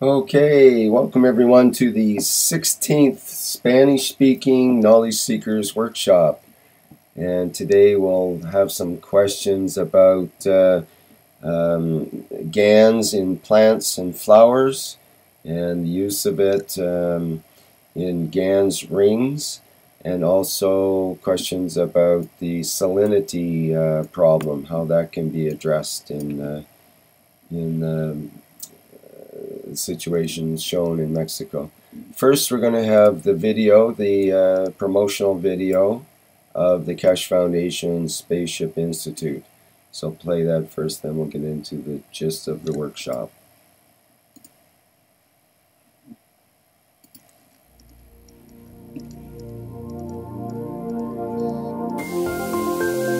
Okay, welcome everyone to the 16th Spanish-speaking Knowledge Seekers Workshop. And today we'll have some questions about Gans in plants and flowers and the use of it in Gans rings, and also questions about the salinity problem, how that can be addressed in situations shown in Mexico. First, we're going to have the video, the promotional video of the Keshe Foundation Spaceship Institute. So play that first, then we'll get into the gist of the workshop.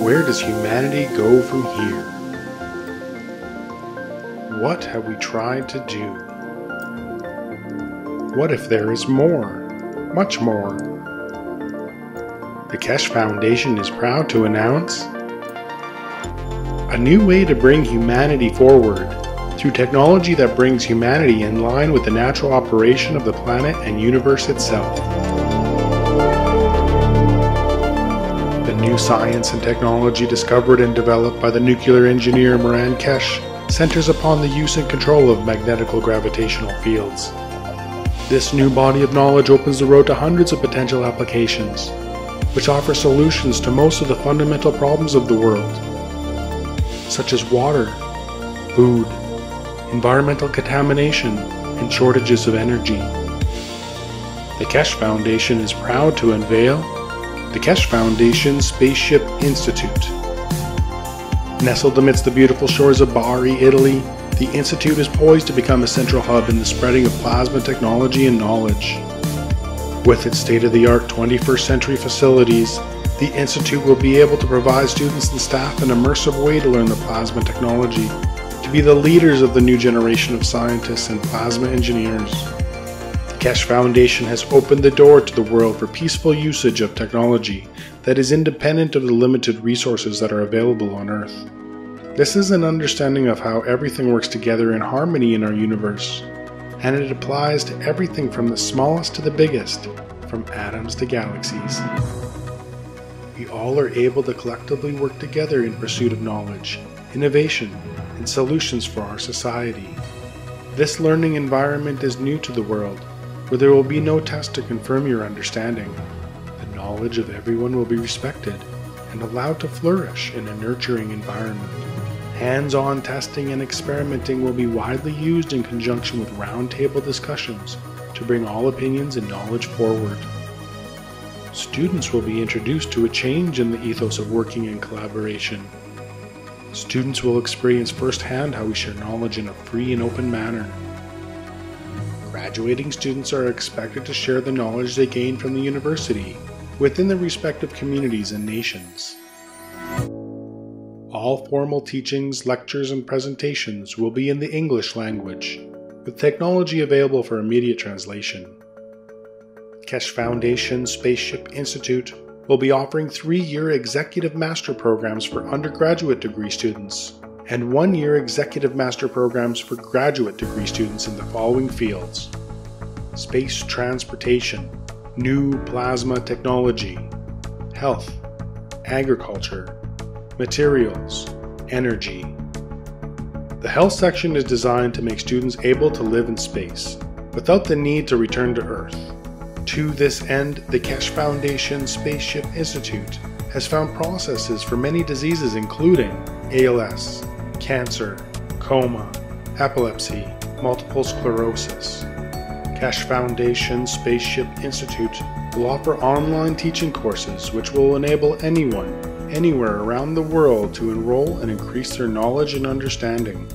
Where does humanity go from here? What have we tried to do? What if there is more, much more? The Keshe Foundation is proud to announce a new way to bring humanity forward through technology that brings humanity in line with the natural operation of the planet and universe itself. The new science and technology discovered and developed by the nuclear engineer Keshe centers upon the use and control of magnetical gravitational fields. This new body of knowledge opens the road to hundreds of potential applications, which offer solutions to most of the fundamental problems of the world, such as water, food, environmental contamination, and shortages of energy. The Keshe Foundation is proud to unveil the Keshe Foundation Spaceship Institute. Nestled amidst the beautiful shores of Bari, Italy, the Institute is poised to become a central hub in the spreading of plasma technology and knowledge. With its state-of-the-art 21st century facilities, the Institute will be able to provide students and staff an immersive way to learn the plasma technology, to be the leaders of the new generation of scientists and plasma engineers. The Keshe Foundation has opened the door to the world for peaceful usage of technology that is independent of the limited resources that are available on Earth. This is an understanding of how everything works together in harmony in our universe, and it applies to everything from the smallest to the biggest, from atoms to galaxies. We all are able to collectively work together in pursuit of knowledge, innovation, and solutions for our society. This learning environment is new to the world, where there will be no test to confirm your understanding. The knowledge of everyone will be respected and allowed to flourish in a nurturing environment. Hands-on testing and experimenting will be widely used in conjunction with roundtable discussions to bring all opinions and knowledge forward. Students will be introduced to a change in the ethos of working in collaboration. Students will experience firsthand how we share knowledge in a free and open manner. Graduating students are expected to share the knowledge they gain from the university within their respective communities and nations. All formal teachings, lectures, and presentations will be in the English language, with technology available for immediate translation. Keshe Foundation Spaceship Institute will be offering 3-year executive master programs for undergraduate degree students and 1-year executive master programs for graduate degree students in the following fields: space transportation, new plasma technology, health, agriculture, materials, energy. The health section is designed to make students able to live in space without the need to return to Earth. To this end, the Keshe Foundation Spaceship Institute has found processes for many diseases including ALS, cancer, coma, epilepsy, multiple sclerosis. Keshe Foundation Spaceship Institute will offer online teaching courses which will enable anyone, anywhere around the world to enroll and increase their knowledge and understanding.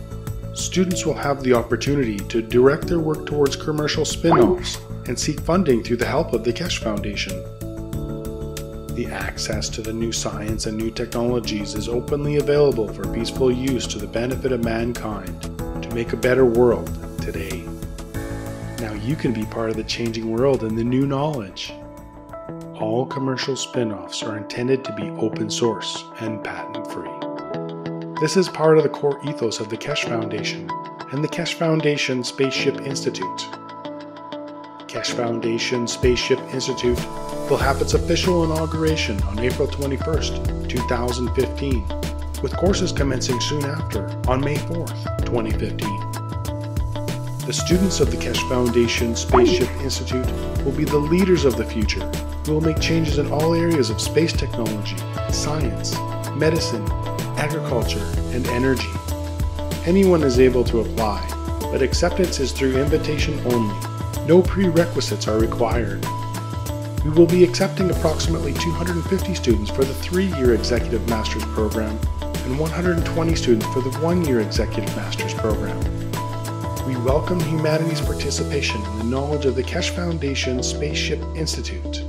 Students will have the opportunity to direct their work towards commercial spin-offs and seek funding through the help of the Keshe Foundation. The access to the new science and new technologies is openly available for peaceful use to the benefit of mankind to make a better world today. Now you can be part of the changing world and the new knowledge. All commercial spin-offs are intended to be open source and patent-free. This is part of the core ethos of the Keshe Foundation, and the Keshe Foundation Spaceship Institute. Keshe Foundation Spaceship Institute will have its official inauguration on April 21st, 2015, with courses commencing soon after on May 4th, 2015. The students of the Keshe Foundation Spaceship Institute will be the leaders of the future who will make changes in all areas of space technology, science, medicine, agriculture, and energy. Anyone is able to apply, but acceptance is through invitation only. No prerequisites are required. We will be accepting approximately 250 students for the 3-year Executive Master's Program and 120 students for the 1-year Executive Master's Program. We welcome humanity's participation in the knowledge of the Keshe Foundation Spaceship Institute.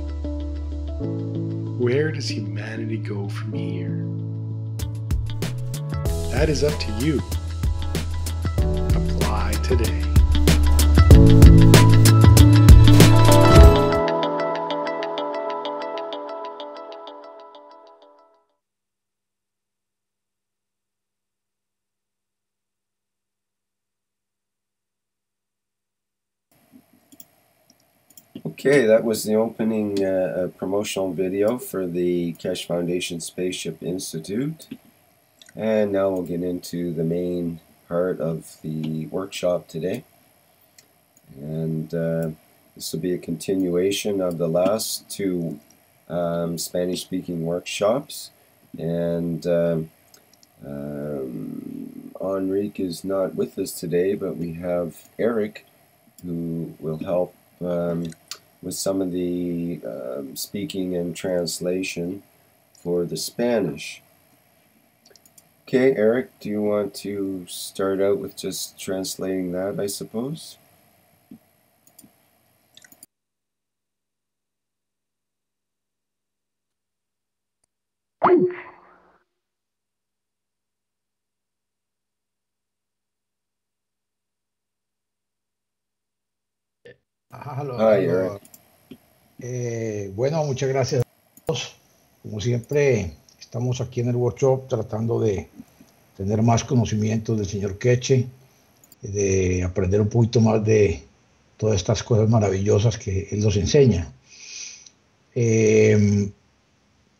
Where does humanity go from here? That is up to you. Apply today. Okay, that was the opening promotional video for the Keshe Foundation Spaceship Institute. And now we'll get into the main part of the workshop today. And this will be a continuation of the last 2 Spanish-speaking workshops. And Enrique is not with us today, but we have Eric, who will help with some of the speaking and translation for the Spanish. Okay, Eric, do you want to start out with just translating that, I suppose? Hi, Eric. Bueno, muchas gracias a todos. Como siempre, estamos aquí en el workshop tratando de tener más conocimientos del señor Keshe, de aprender un poquito más de todas estas cosas maravillosas que él nos enseña.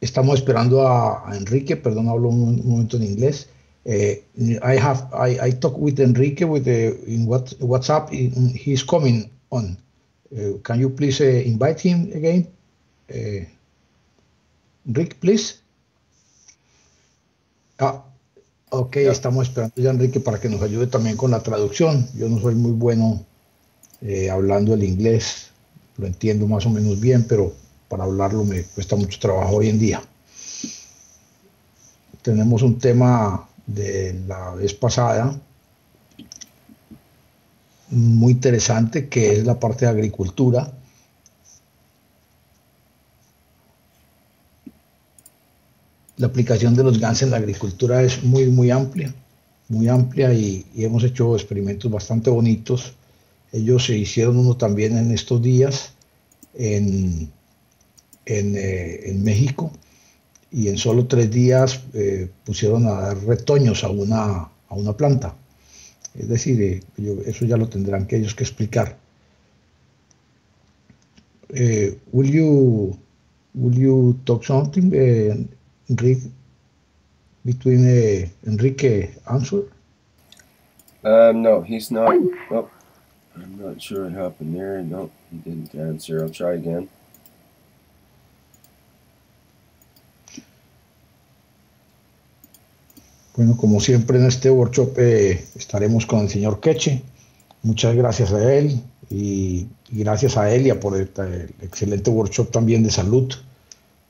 Estamos esperando a Enrique, perdón, hablo un momento en inglés. I talked with Enrique in WhatsApp. He's coming on. Can you please invite him again? Rick, please. Ok, yeah. Estamos esperando ya a Enrique para que nos ayude también con la traducción. Yo no soy muy bueno hablando el inglés, lo entiendo más o menos bien, pero para hablarlo me cuesta mucho trabajo hoy en día. Tenemos un tema de la vez pasada muy interesante, que es la parte de agricultura. La aplicación de los Gans en la agricultura es muy amplia y hemos hecho experimentos bastante bonitos. Ellos se hicieron uno también en estos días en México, y en solo 3 días pusieron a dar retoños a una planta. Es decir, eso ya lo tendrán que ellos que explicar. Will you talk something, Enrique, between Enrique answer? No, he's not. Oh, I'm not sure what happened there. No, he didn't answer. I'll try again. Bueno, como siempre en este workshop estaremos con el señor Keshe. Muchas gracias a él y gracias a Elia por el excelente workshop también de salud.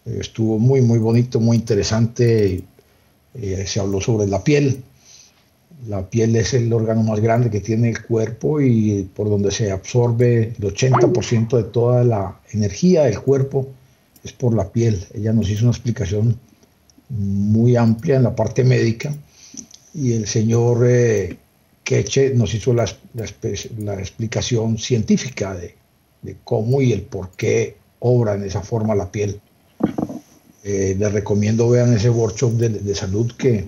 Estuvo muy bonito, muy interesante. Se habló sobre la piel. La piel es el órgano más grande que tiene el cuerpo y por donde se absorbe el 80% de toda la energía del cuerpo es por la piel. Ella nos hizo una explicación muy amplia en la parte médica, y el señor Keshe nos hizo la explicación científica de cómo y el por qué obra en esa forma la piel. Les recomiendo vean ese workshop de salud, que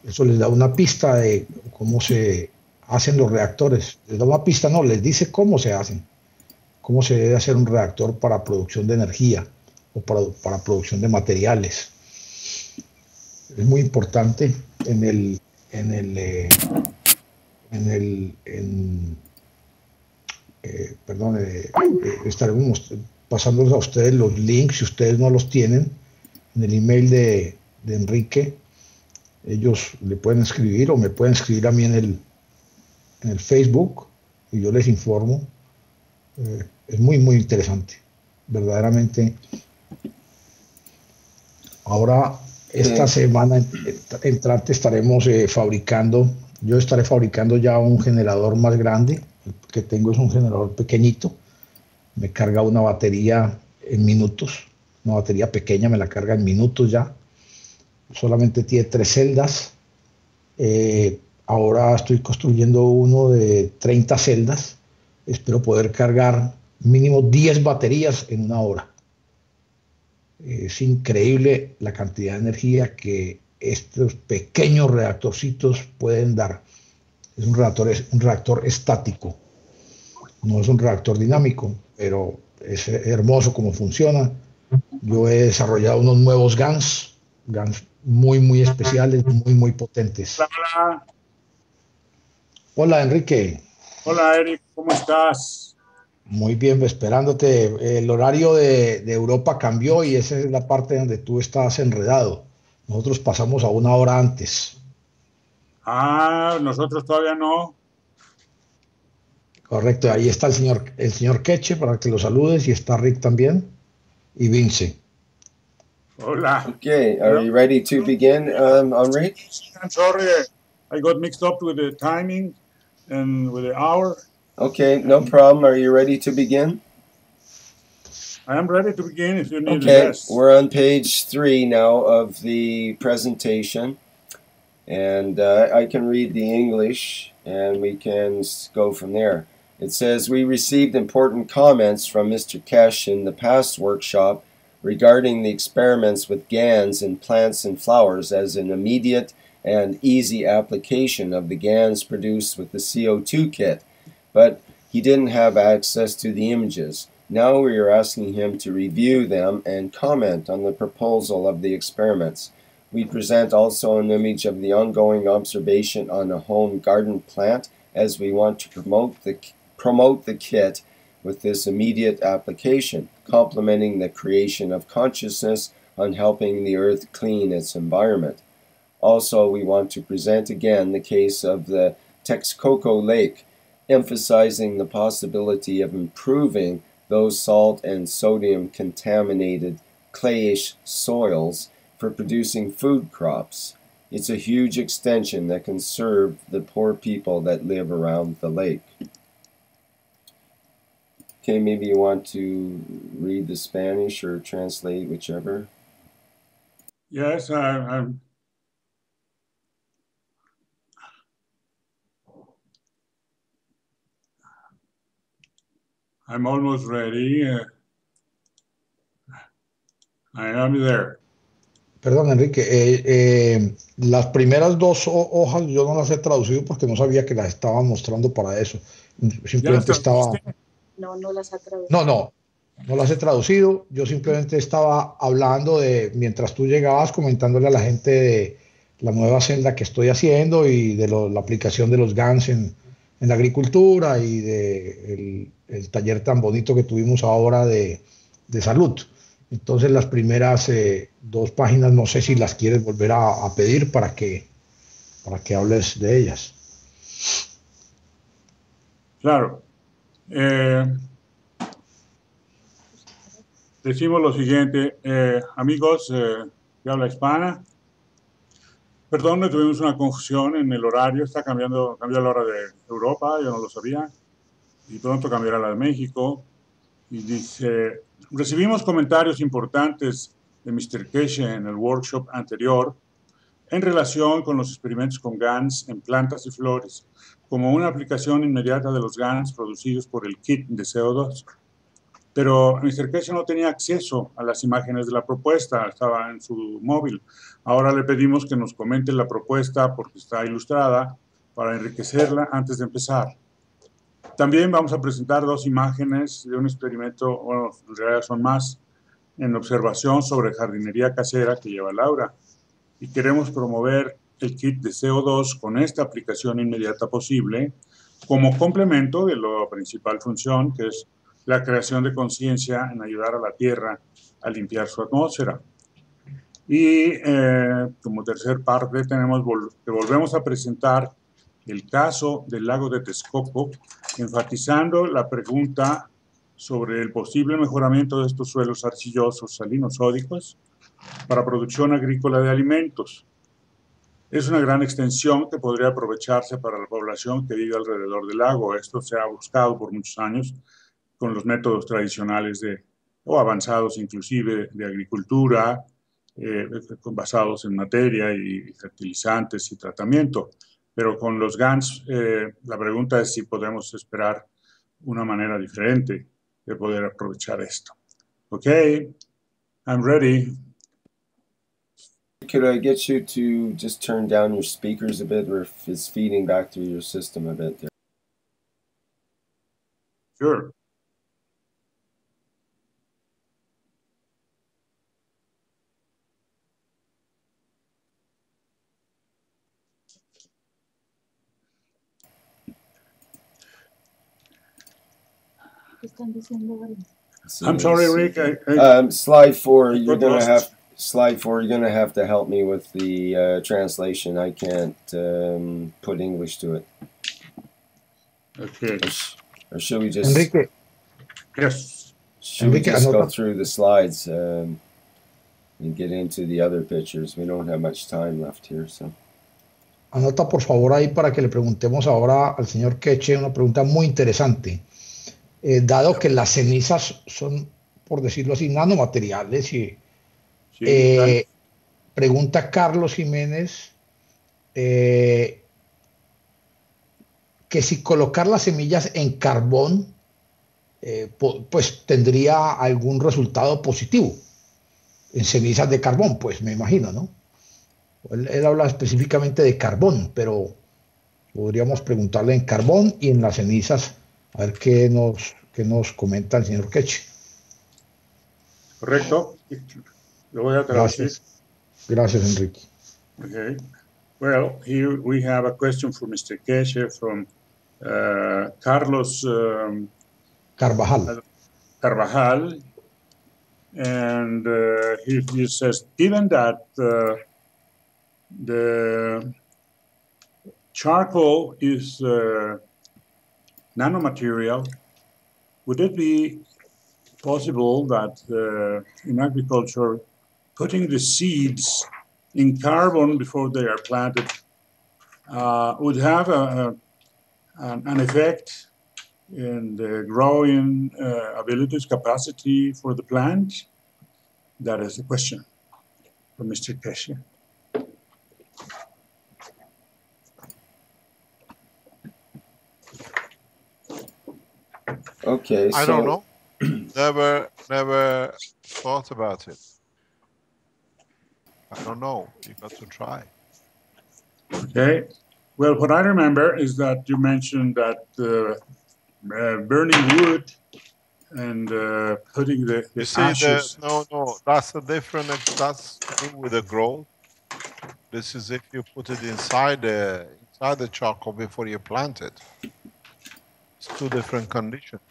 eso les da una pista de cómo se hacen los reactores. Les da una pista, no, les dice cómo se hacen, cómo se debe hacer un reactor para producción de energía o para producción de materiales. Es muy importante estaremos pasándoles a ustedes los links si ustedes no los tienen en el email de Enrique. Ellos le pueden escribir o me pueden escribir a mí en el Facebook y yo les informo. Es muy, muy interesante, verdaderamente. Ahora, esta semana entrante estaremos fabricando, yo estaré fabricando ya un generador más grande. El que tengo es un generador pequeñito, me carga una batería en minutos, una batería pequeña me la carga en minutos ya, solamente tiene 3 celdas. Ahora estoy construyendo uno de 30 celdas, espero poder cargar mínimo 10 baterías en una hora. Es increíble la cantidad de energía que estos pequeños reactorcitos pueden dar. Es un reactor estático, no es un reactor dinámico, pero es hermoso cómo funciona. Yo he desarrollado unos nuevos Gans muy, muy especiales, muy, muy potentes. Hola. Hola, Enrique. Hola, Eric, ¿cómo estás? Muy bien, esperándote. El horario de Europa cambió y esa es la parte donde tú estás enredado. Nosotros pasamos a una hora antes. Ah, nosotros todavía no. Correcto, ahí está el señor Keshe para que lo saludes y está Rick también y Vince. Hola. Okay, are you ready to begin, Henri? I'm sorry, I got mixed up with the timing and with the hour. Okay, no problem. Are you ready to begin? I am ready to begin if you need. Okay, Yes. we're on page 3 now of the presentation, and I can read the English, and we can go from there. It says, we received important comments from Mr. Keshe in the past workshop regarding the experiments with GANs in plants and flowers as an immediate and easy application of the GANs produced with the CO2 kit, but he didn't have access to the images. Now we are asking him to review them and comment on the proposal of the experiments. We present also an image of the ongoing observation on a home garden plant as we want to promote the kit with this immediate application, complementing the creation of consciousness on helping the earth clean its environment. Also, we want to present again the case of the Texcoco Lake, emphasizing the possibility of improving those salt and sodium contaminated clayish soils for producing food crops. It's a huge extension that can serve the poor people that live around the lake. Okay, maybe you want to read the Spanish or translate, whichever. Yes, I'm almost ready. I am there. Perdón, Enrique, las primeras 2 hojas yo no las he traducido porque no sabía que las estaban mostrando para eso. Simplemente estaba... No las ha traducido. No las he traducido. Yo simplemente estaba hablando mientras tú llegabas, comentándole a la gente de la nueva celda que estoy haciendo y de la aplicación de los GANs en la agricultura y de el taller tan bonito que tuvimos ahora de salud. Entonces las primeras 2 páginas no sé si las quieres volver a pedir para que hables de ellas. Claro. Decimos lo siguiente, amigos que habla hispana, perdón, tuvimos una confusión en el horario, cambió la hora de Europa, yo no lo sabía, y pronto cambiará la de México. Y dice, recibimos comentarios importantes de Mr. Keshe en el workshop anterior en relación con los experimentos con GANs en plantas y flores, como una aplicación inmediata de los GANs producidos por el kit de CO2. Pero Mr. Keshe no tenía acceso a las imágenes de la propuesta, estaba en su móvil. Ahora le pedimos que nos comente la propuesta porque está ilustrada para enriquecerla antes de empezar. También vamos a presentar dos imágenes de un experimento, bueno, en realidad son más, en observación sobre jardinería casera que lleva Laura. Y queremos promover el kit de CO2 con esta aplicación inmediata posible como complemento de la principal función, que es la creación de conciencia en ayudar a la Tierra a limpiar su atmósfera. Y como tercer parte volvemos a presentar el caso del lago de Texcoco, enfatizando la pregunta sobre el posible mejoramiento de estos suelos arcillosos salinosódicos para producción agrícola de alimentos. Es una gran extensión que podría aprovecharse para la población que vive alrededor del lago. Esto se ha buscado por muchos años con los métodos tradicionales o avanzados inclusive de agricultura, basados en materia y fertilizantes y tratamiento. Pero con los Gans, la pregunta es si podemos esperar una manera diferente de poder aprovechar esto. Okay, I'm ready. Could I get you to just turn down your speakers a bit, or if it's feeding back through your system a bit there? Sure. I'm sorry, Rick. Slide 4. You're gonna have to help me with the translation. I can't put English to it. Okay. Or should we just? Enrique. Yes. Should we just go through the slides and get into the other pictures? We don't have much time left here, so. Anota por favor ahí para que le preguntemos ahora al señor Keshe una pregunta muy interesante. Dado que las cenizas son, por decirlo así, nanomateriales, y pregunta Carlos Jiménez que si colocar las semillas en carbón, pues tendría algún resultado positivo en cenizas de carbón, pues me imagino, ¿no? Él habla específicamente de carbón, pero podríamos preguntarle en carbón y en las cenizas, a ver qué nos comenta el señor Keshe. Correcto. Lo voy a traducir. Gracias, Enrique. Okay. Well, here we have a question for Mr. Keshe from Carlos Carvajal. And he says, given that the charcoal is nanomaterial, would it be possible that in agriculture, putting the seeds in carbon before they are planted would have an effect in the growing abilities, capacity for the plant? That is the question for Mr. Keshe. Okay, I don't know. Never thought about it. I don't know. You got to try. Okay. Well, what I remember is that you mentioned that burning wood and putting the ashes. No, that's a different. That's to do with the growth. This is if you put it inside the charcoal before you plant it. It's two different conditions.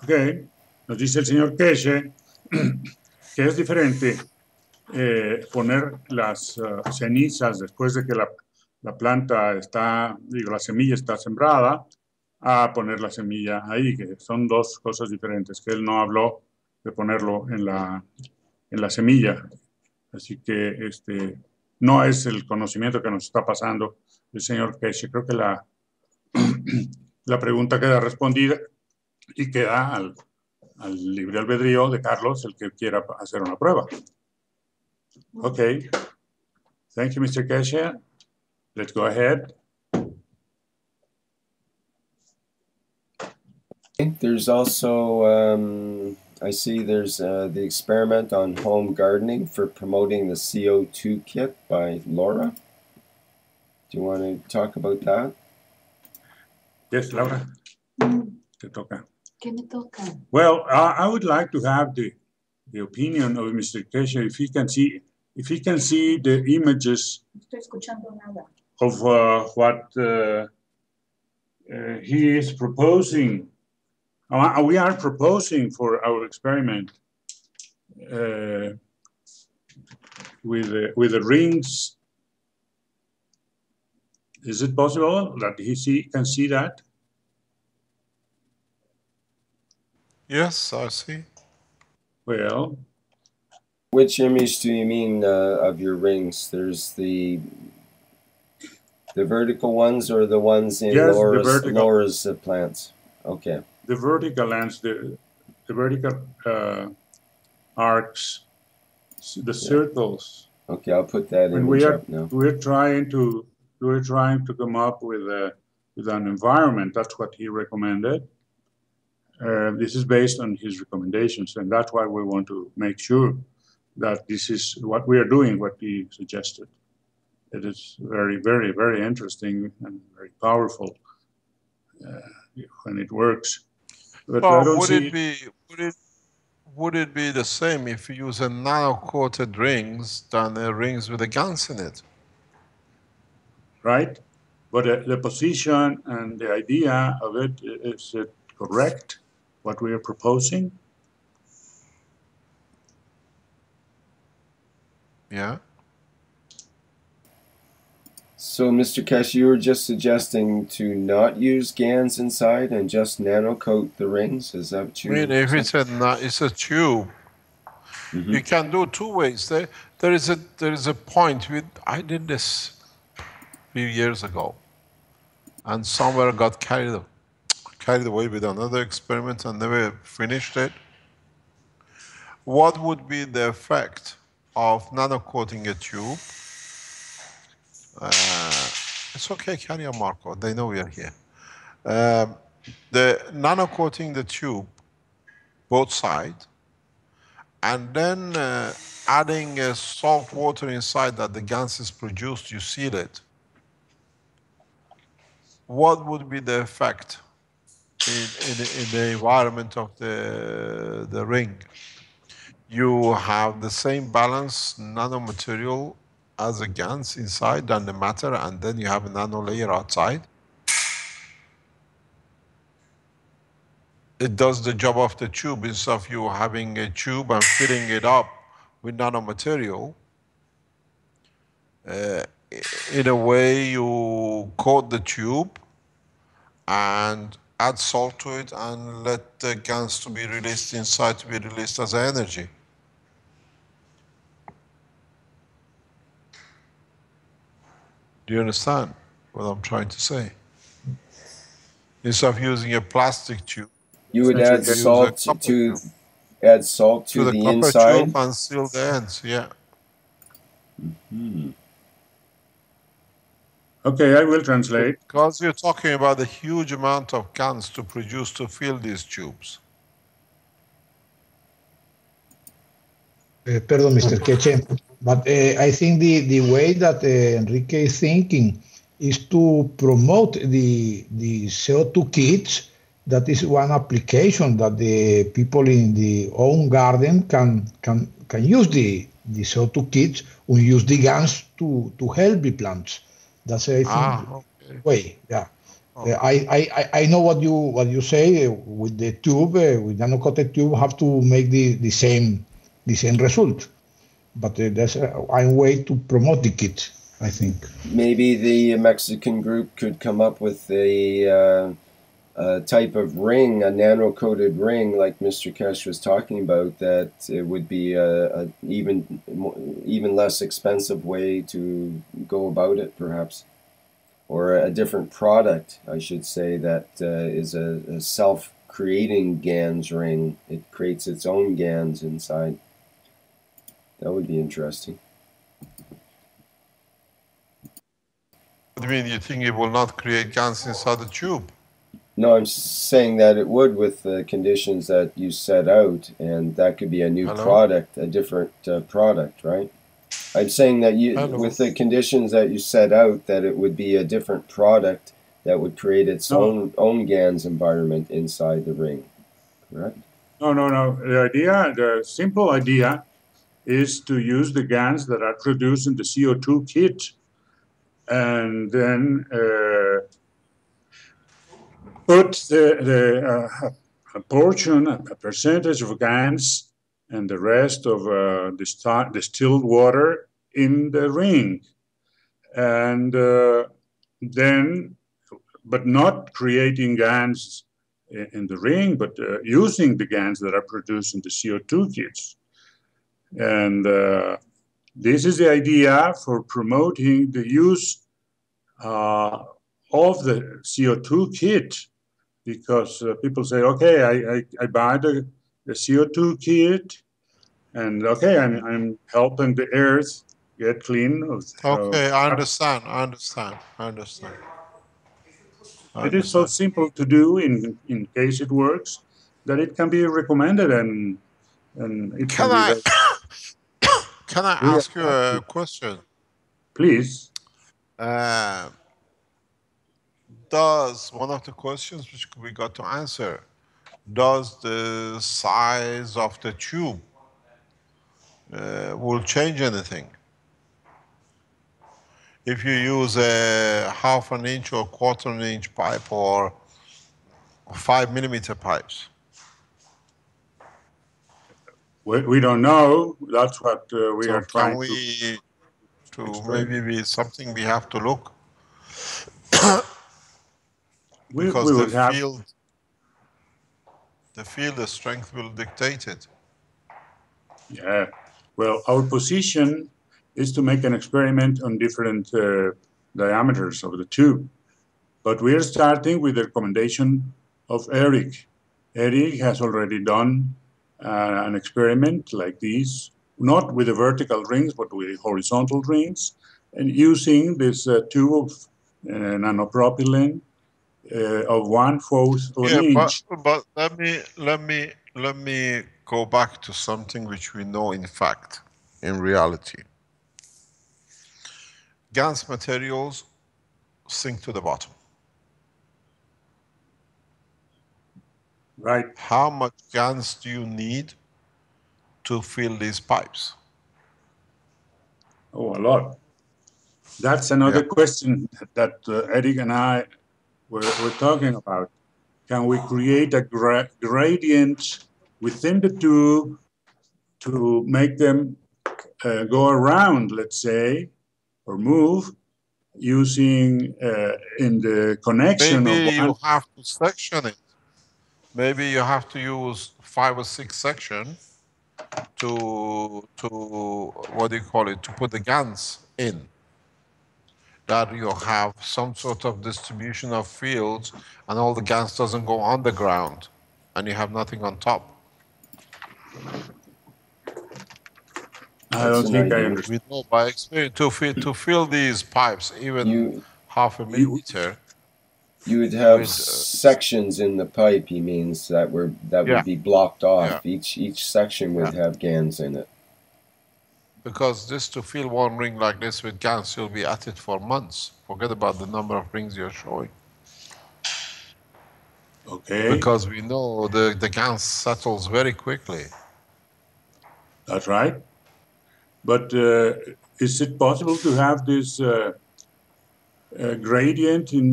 Ok, nos dice el señor Keshe que es diferente poner las cenizas después de que la planta está, la semilla está sembrada, a poner la semilla ahí, que son dos cosas diferentes, que él no habló de ponerlo en la semilla. Así que no es el conocimiento que nos está pasando el señor Keshe. Creo que la pregunta queda respondida y queda al libre albedrío de Carlos, el que quiera hacer una prueba. Ok. Thank you, Mr. Keshe. Let's go ahead. There's also, I see there's the experiment on home gardening for promoting the CO2 kit by Laura. Do you want to talk about that? Yes, Laura. Te toca. ¿Qué me toca? Well, I would like to have the opinion of Mr. Keshe if he can see the images No estoy escuchando nada. of what he is proposing. We are proposing for our experiment with the rings. Is it possible that he can see that? Yes, I see. Well, which image do you mean of your rings? There's the vertical ones or the ones in yes, Laura's plants? Okay. The vertical lines, the vertical arcs, the circles. Okay, I'll put that image up now. We're trying to come up with an environment. That's what he recommended. This is based on his recommendations, and that's why we want to make sure that this is what we are doing, what he suggested. It is very, very, very interesting and very powerful when it works. But well, would it be the same if you use a nano-coated rings than the rings with the Gans in it? Right, but the position and the idea of it, is it correct? What we are proposing? Yeah. So, Mr. Keshe, you were just suggesting to not use Gans inside and just nano-coat the rings? Is that what you mean? If it's a tube, you can do two ways. There is a point with, I did this a few years ago, and somewhere got carried away with another experiment and never finished it. What would be the effect of nano-coating a tube? It's okay, carry on, Marco. They know we are here. The nano-coating the tube, both sides, and then adding salt water inside that the Gans is produced, you seal it. What would be the effect in the environment of the ring? You have the same balance nanomaterial as a Gans inside than the matter, and then you have a nano layer outside. It does the job of the tube. Instead of you having a tube and filling it up with nanomaterial, in a way you coat the tube and add salt to it and let the Gans to be released inside, to be released as energy. Do you understand what I'm trying to say? Instead of using a plastic tube, you would add salt to the inside tube and seal the ends. Yeah. Okay, I will translate. Because you're talking about a huge amount of Gans to produce to fill these tubes. Pardon, Mr. Keshe, but I think the way that Enrique is thinking is to promote the CO2 kits. That is one application that the people in the own garden can use the CO2 kits and use the Gans to help the plants. That's I think okay. way. Yeah. I know what you say with the tube, with nano-coated tube, have to make the same result, but that's a way to promote the kit, I think. Maybe the Mexican group could come up with a type of ring, a nano-coated ring, like Mr. Keshe was talking about, that it would be a even less expensive way to go about it, perhaps. Or a different product, I should say, that is a self-creating Gans ring. It creates its own Gans inside. That would be interesting. What do you mean? You think it will not create Gans inside the tube? No, I'm saying that it would with the conditions that you set out, and that could be a new product, a different product, right? I'm saying that Hello. with the conditions that you set out, that it would be a different product that would create its own GANs environment inside the ring, correct? No. The simple idea is to use the GANs that are produced in the CO2 kit, and then put a portion, a percentage of GANs, and the rest of the distilled water in the ring, and then, but not creating GANs in the ring, but using the GANs that are produced in the CO2 kits. And this is the idea for promoting the use of the CO2 kit, because people say, okay, I buy the CO2 kit, and okay, I'm helping the earth get clean. Okay, I understand. It is so simple to do in case it works that it can be recommended, and it can be very. Can I ask you a question? Please. Does one of the questions which we got to answer, does the size of the tube will change anything? If you use a 1/2 inch or 1/4 inch pipe or 5mm pipes? We don't know. That's what we are trying to maybe be something we have to look. Because the field strength will dictate it. Yeah. Well, our position is to make an experiment on different diameters of the tube. But we are starting with the recommendation of Eric. Eric has already done an experiment like this, not with the vertical rings, but with horizontal rings, and using this tube of nanopropylene of 1/4 of an inch. But let me go back to something which we know in fact, in reality. Gans materials sink to the bottom. Right. How much GANs do you need to fill these pipes? Oh, a lot. That's another question that Eric and I were talking about. Can we create a gradient within the tube to make them go around, let's say, or move, using in the connection Maybe of one. You have to section it. Maybe you have to use 5 or 6 sections to what do you call it, to put the GANs in. That you have some sort of distribution of fields and all the GANs doesn't go underground and you have nothing on top. I don't think I understand. We know by experience to fill these pipes, even 1/2 millimeter. You would have sections in the pipe, he means, that would be blocked off. Each section would have GANs in it. Because this, to fill one ring like this with GANs, you'll be at it for months. Forget about the number of rings you're showing. Okay. Because we know the GANs settles very quickly. That's right. But is it possible to have this gradient in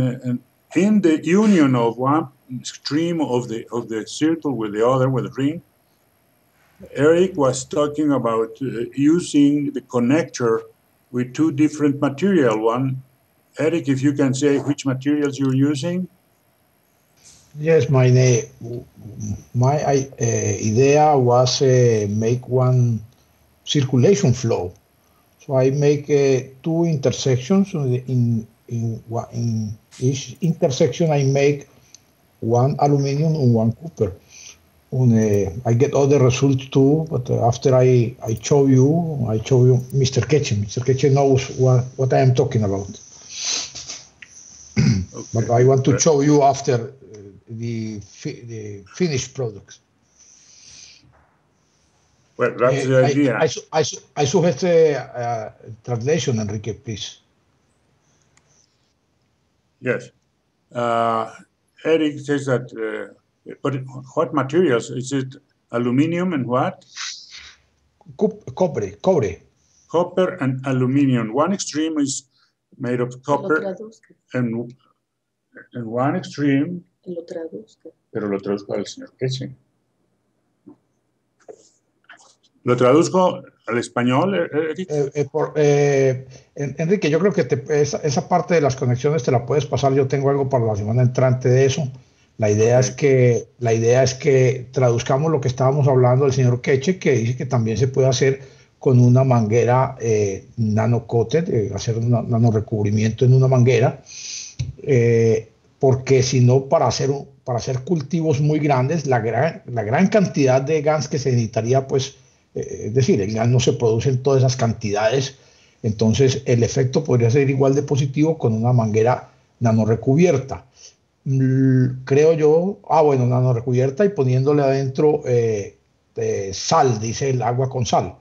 the union of one extreme of the circle with the other, with the ring? Eric was talking about using the connector with 2 different material. One, Eric, if you can say which materials you're using. Yes, my idea was make one circulation flow. So I make 2 intersections. In each intersection, I make 1 aluminum and 1 copper. I get other results too, but after I show you, Mr. Keshe. Mr. Keshe knows what I am talking about. Okay. But I want to show you after the finished products. Well, that's the idea. I suggest translation, Enrique, please. Yes. Eric says that, but what materials? Is it aluminum and what? Cobre. Copper and aluminum. One extreme is made of copper, and one extreme. Pero lo traduzco al señor Keshe. ¿Lo traduzco al español, Eric? Enrique, yo creo que esa parte de las conexiones te la puedes pasar. Yo tengo algo para la semana entrante de eso. La idea es que traduzcamos lo que estábamos hablando del señor Keshe, que dice que también se puede hacer con una manguera nano-coated, hacer un nano-recubrimiento en una manguera, porque si no, para hacer cultivos muy grandes, la gran cantidad de Gans que se necesitaría, pues, es decir, el Gans no se produce en todas esas cantidades, entonces el efecto podría ser igual de positivo con una manguera nano-recubierta. Creo yo, nano-recubierta y poniéndole adentro sal, dice el agua con sal.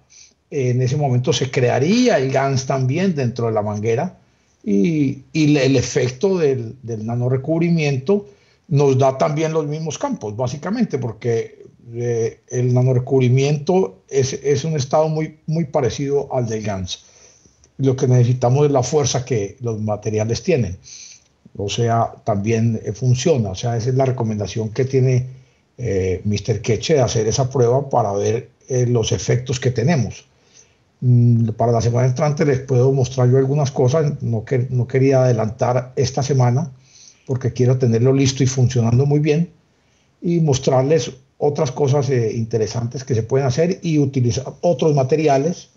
En ese momento se crearía el Gans también dentro de la manguera y el efecto del nanorecubrimiento nos da también los mismos campos, básicamente, porque el nanorecubrimiento es un estado muy parecido al del Gans. Lo que necesitamos es la fuerza que los materiales tienen. O sea, también funciona. O sea, esa es la recomendación que tiene Mr. Keshe de hacer esa prueba para ver los efectos que tenemos. Para la semana entrante les puedo mostrar yo algunas cosas. No quería adelantar esta semana porque quiero tenerlo listo y funcionando muy bien y mostrarles otras cosas interesantes que se pueden hacer y utilizar otros materiales,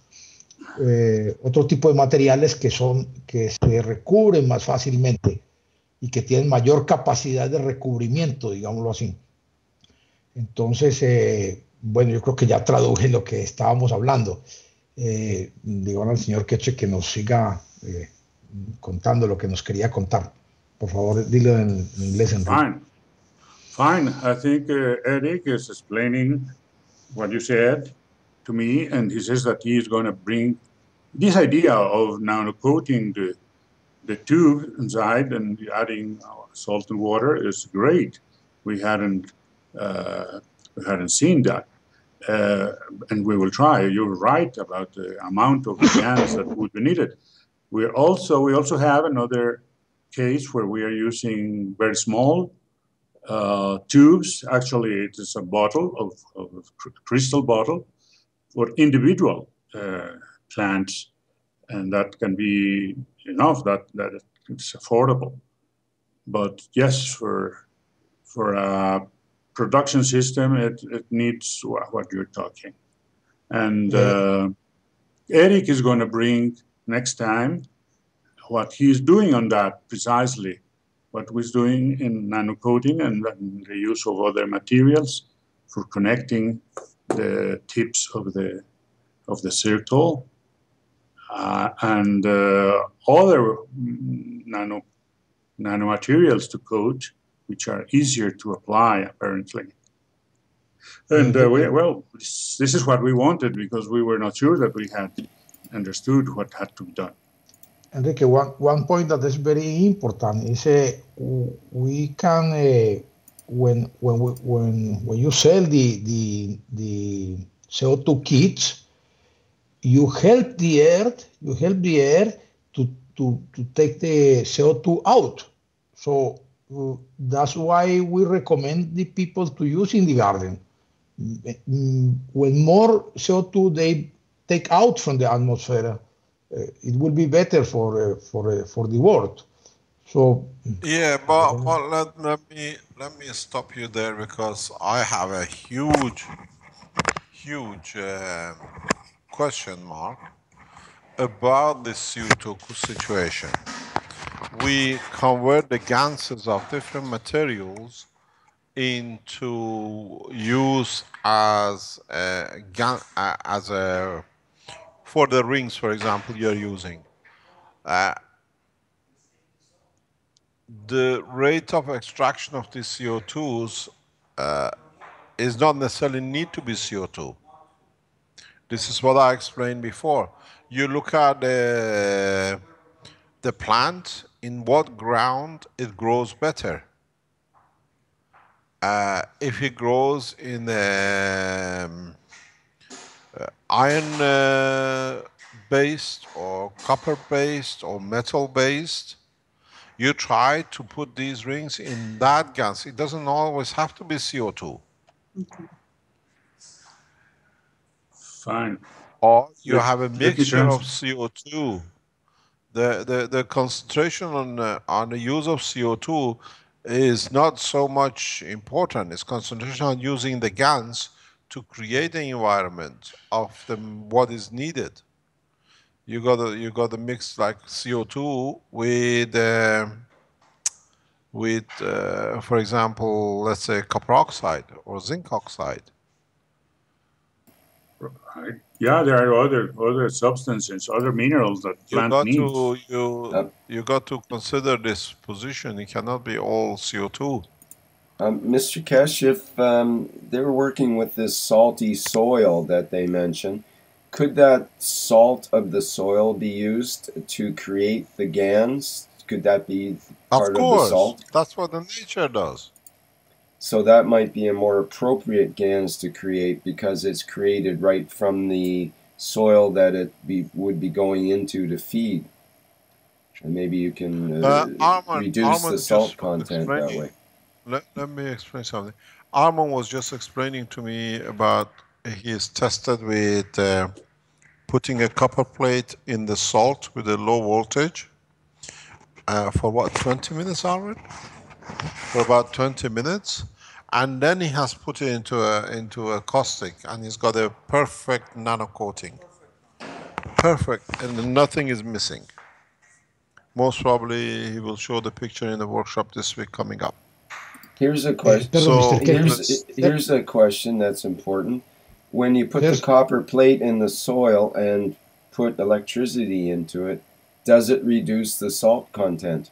otro tipo de materiales que se recubren más fácilmente y que tienen mayor capacidad de recubrimiento, digámoslo así. Entonces, bueno, yo creo que ya traduje lo que estábamos hablando. Digo al señor Keshe que nos siga contando lo que nos quería contar. Por favor, dilo en inglés, Enrique. Fine. I think Eric is explaining what you said to me, and he says that he is going to bring this idea of nano-coating the tube inside and adding salt and water is great. We hadn't seen that. And we will try. You're right about the amount of Gans that would be needed. We also have another case where we are using very small tubes. Actually, it is a bottle of crystal bottle for individual plants, and that can be enough. That it's affordable. But yes, for a production system, it needs what you're talking. And Eric is going to bring next time what he's doing on that precisely, what he's doing in nano-coating and the use of other materials for connecting the tips of the circle and other nanomaterials to coat, which are easier to apply, apparently. And this is what we wanted because we were not sure that we had understood what had to be done. Enrique, one point that is very important is we can when you sell the CO2 kits, you help the air to take the CO2 out. So that's why we recommend the people to use in the garden. When more CO2 they take out from the atmosphere, it will be better for the world. So yeah, but let me stop you there because I have a huge question mark about this CO2 situation. We convert the ganses of different materials into use as for the rings, for example, you're using. The rate of extraction of these CO2s is not necessarily need to be CO2. This is what I explained before. You look at the plant, in what ground it grows better. If it grows in iron based or copper based or metal based, you try to put these rings in that gas. It doesn't always have to be CO2. Fine. Or you have a Let me mixture of translate. CO2. The concentration on the use of CO2 is not so much important. It's concentration on using the GANs to create the environment of what is needed. You got to mix like CO2 with for example, let's say copper oxide or zinc oxide. Right. Yeah, there are other substances, other minerals that plant needs. You got to consider this position. It cannot be all CO2. Mr. Keshe, if they were working with this salty soil that they mentioned, could that salt of the soil be used to create the GANs? Could that be part of the salt? That's what the nature does. So that might be a more appropriate GANs to create because it's created right from the soil that would be going into to feed. And maybe you can reduce the salt content that way. Let me explain something. Armand was just explaining to me about he is tested with putting a copper plate in the salt with a low voltage for what, 20 minutes, Armand? For about 20 minutes. And then he has put it into a caustic and he's got a perfect nano coating. Perfect, and nothing is missing. Most probably he will show the picture in the workshop this week coming up. Here's a question. Here's a question that's important. When you put the copper plate in the soil and put electricity into it, does it reduce the salt content?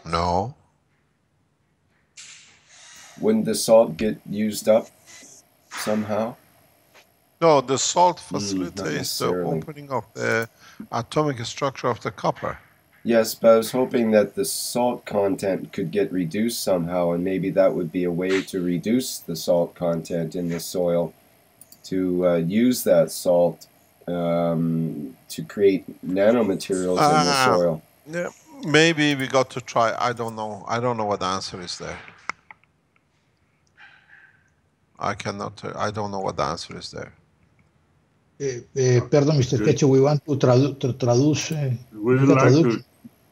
No. Wouldn't the salt get used up somehow? No, the salt facilitates the opening of the atomic structure of the copper. Yes, but I was hoping that the salt content could get reduced somehow, and maybe that would be a way to reduce the salt content in the soil, to use that salt to create nanomaterials in the soil. Yeah, maybe we got to try. I don't know. I don't know what the answer is there. I cannot. I don't know what the answer is there. Perdón, Mr. Keshe, we want to traduce. We would like to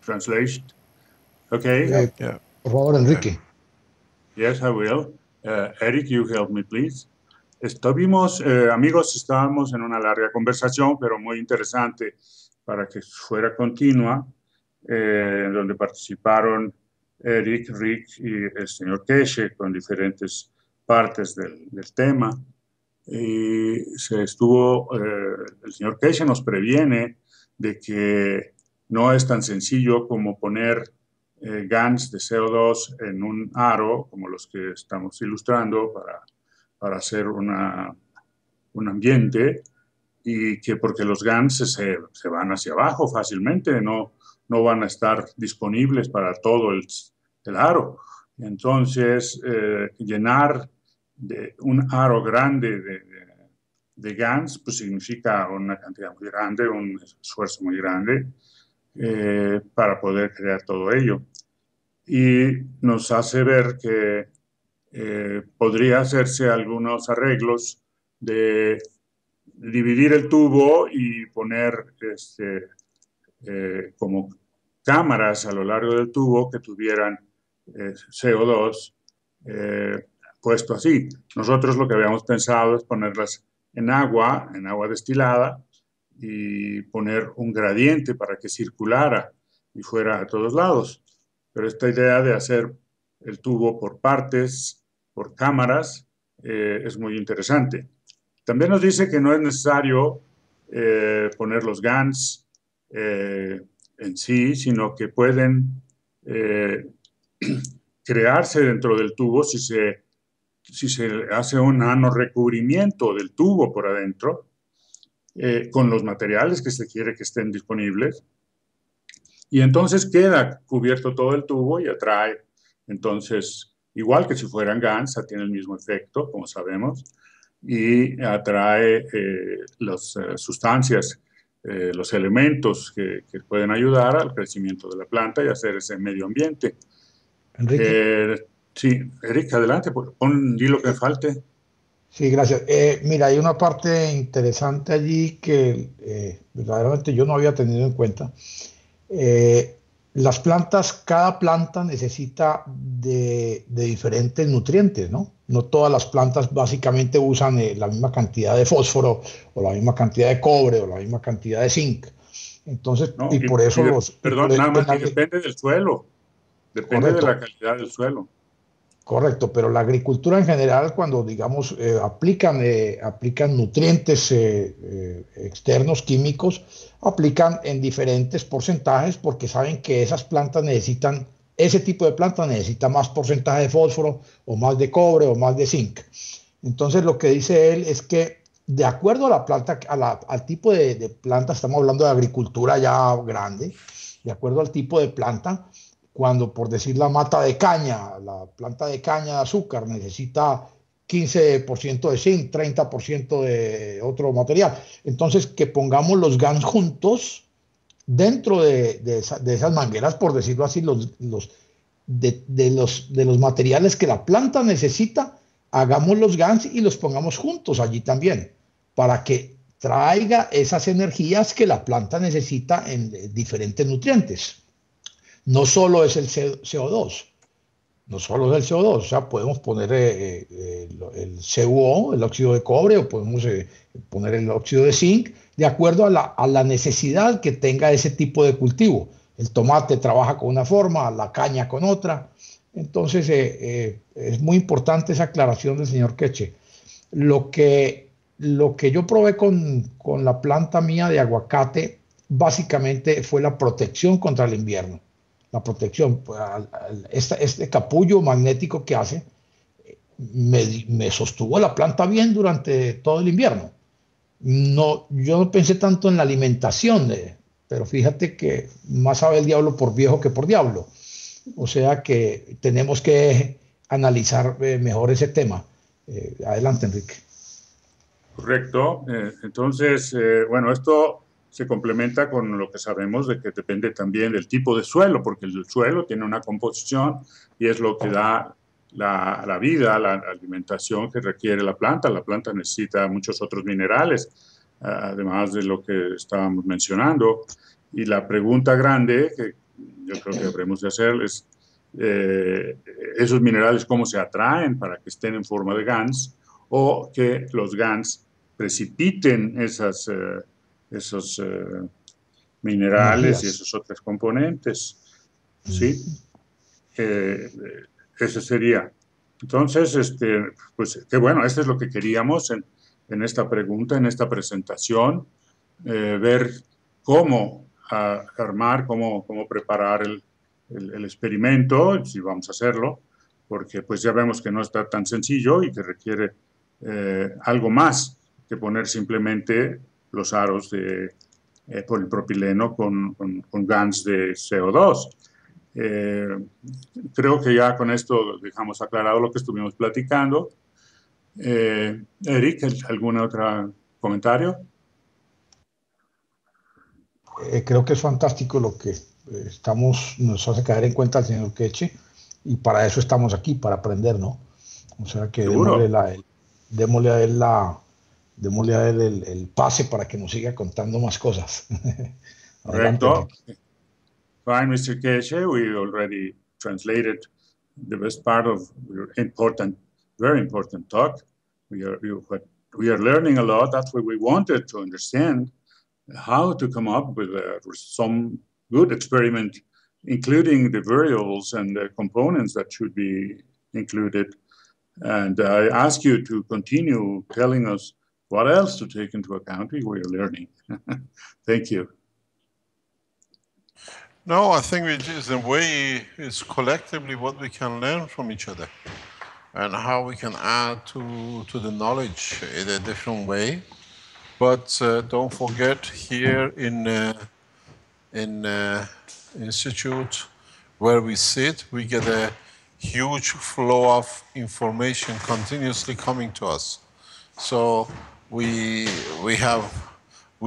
translate. Okay. Yeah. Por favor, Enrique. Yes, I will. Eric, you help me, please. Amigos, estábamos en una larga conversación, pero muy interesante para que fuera continua, donde participaron Eric, Rick y el señor Keshe con diferentes partes del tema. Y el señor Keshe nos previene de que no es tan sencillo como poner GANs de CO2 en un aro, como los que estamos ilustrando para hacer un ambiente, y que porque los GANs se van hacia abajo fácilmente, no van a estar disponibles para todo el aro. Entonces, llenar de un aro grande de Gans, pues significa una cantidad muy grande, un esfuerzo muy grande para poder crear todo ello. Y nos hace ver que podría hacerse algunos arreglos de dividir el tubo y poner como cámaras a lo largo del tubo que tuvieran CO2 puesto así. Nosotros lo que habíamos pensado es ponerlas en agua destilada, y poner un gradiente para que circulara y fuera a todos lados. Pero esta idea de hacer el tubo por partes, por cámaras, es muy interesante. También nos dice que no es necesario poner los GANs en sí, sino que pueden crearse dentro del tubo si se si se hace un nanorecubrimiento del tubo por adentro, con los materiales que se quiere que estén disponibles, y entonces queda cubierto todo el tubo y atrae, entonces, igual que si fueran Gans, tiene el mismo efecto, como sabemos, y atrae las sustancias, los elementos que pueden ayudar al crecimiento de la planta y hacer ese medio ambiente. Enrique. Sí, Eric, adelante, di lo que falte. Sí, gracias. Mira, hay una parte interesante allí que verdaderamente yo no había tenido en cuenta. Las plantas, cada planta necesita de diferentes nutrientes, ¿no? No todas las plantas básicamente usan la misma cantidad de fósforo o la misma cantidad de cobre o la misma cantidad de zinc. Entonces, No, y por eso perdón, nada más, y depende del suelo, depende de la correcto. calidad del suelo. Correcto, pero la agricultura en general, cuando digamos aplican nutrientes externos, químicos, aplican en diferentes porcentajes porque saben que esas plantas necesitan, ese tipo de planta necesita más porcentaje de fósforo o más de cobre o más de zinc. Entonces lo que dice él es que de acuerdo a la planta, al tipo de planta, estamos hablando de agricultura ya grande, de acuerdo al tipo de planta, cuando por decir la mata de caña, la planta de caña de azúcar necesita 15% de zinc, 30% de otro material. Entonces, que pongamos los GANs juntos dentro de esas mangueras, por decirlo así, de los materiales que la planta necesita, hagamos los GANs y los pongamos juntos allí también, para que traiga esas energías que la planta necesita en diferentes nutrientes. No solo es el CO2, no solo es el CO2, o sea, podemos poner el CuO, el óxido de cobre, o podemos poner el óxido de zinc, de acuerdo a la necesidad que tenga ese tipo de cultivo. El tomate trabaja con una forma, la caña con otra. Entonces, es muy importante esa aclaración del señor Keshe. Lo que yo probé con la planta mía de aguacate, básicamente fue la protección contra el invierno. La protección, pues, este capullo magnético que hace, me sostuvo la planta bien durante todo el invierno. No, yo no pensé tanto en la alimentación, pero fíjate que más sabe el diablo por viejo que por diablo. O sea que tenemos que analizar mejor ese tema. Adelante, Enrique. Correcto. Entonces, bueno, esto se complementa con lo que sabemos de que depende también del tipo de suelo, porque el suelo tiene una composición y es lo que da la vida, la alimentación que requiere la planta. La planta necesita muchos otros minerales, además de lo que estábamos mencionando. Y la pregunta grande que yo creo que habremos de hacer es, esos minerales, ¿cómo se atraen para que estén en forma de GANs? O que los GANs precipiten esos minerales y Energías. esos otros componentes. ¿Sí? Ese sería. Entonces, pues qué bueno, esto es lo que queríamos en esta pregunta, en esta presentación, ver cómo armar, cómo preparar el experimento, si vamos a hacerlo, porque pues ya vemos que no está tan sencillo y que requiere algo más que poner simplemente los aros de polipropileno con GANs de CO2. Creo que ya con esto dejamos aclarado lo que estuvimos platicando. Eric, ¿algún otro comentario? Creo que es fantástico lo que nos hace caer en cuenta el señor Keshe, y para eso estamos aquí, para aprender, ¿no? O sea que Seguro. démosle a él el pase para que nos siga contando más cosas. Adelante, Correcto. Enrique. Fine, Mr. Keshe, we already translated the best part of your important, very important talk. We are learning a lot. That's what we wanted to understand, how to come up with some good experiment, including the variables and the components that should be included. And I ask you to continue telling us what else to take into account. We are learning. Thank you. No, I think it is a way, it's collectively what we can learn from each other. and how we can add to the knowledge in a different way. But don't forget, here in Institute, where we sit, we get a huge flow of information continuously coming to us. So we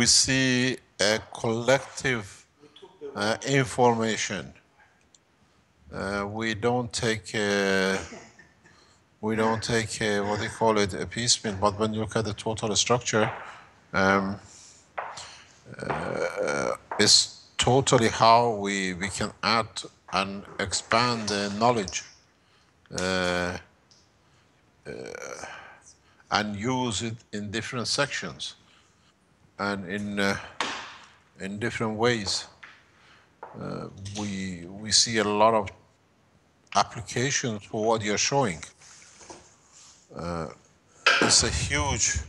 see a collective information. We don't take what they call it a piecemeal, but when you look at the total structure, it's totally how we can add and expand the knowledge and use it in different sections and in different ways. We see a lot of applications for what you're showing. It's a huge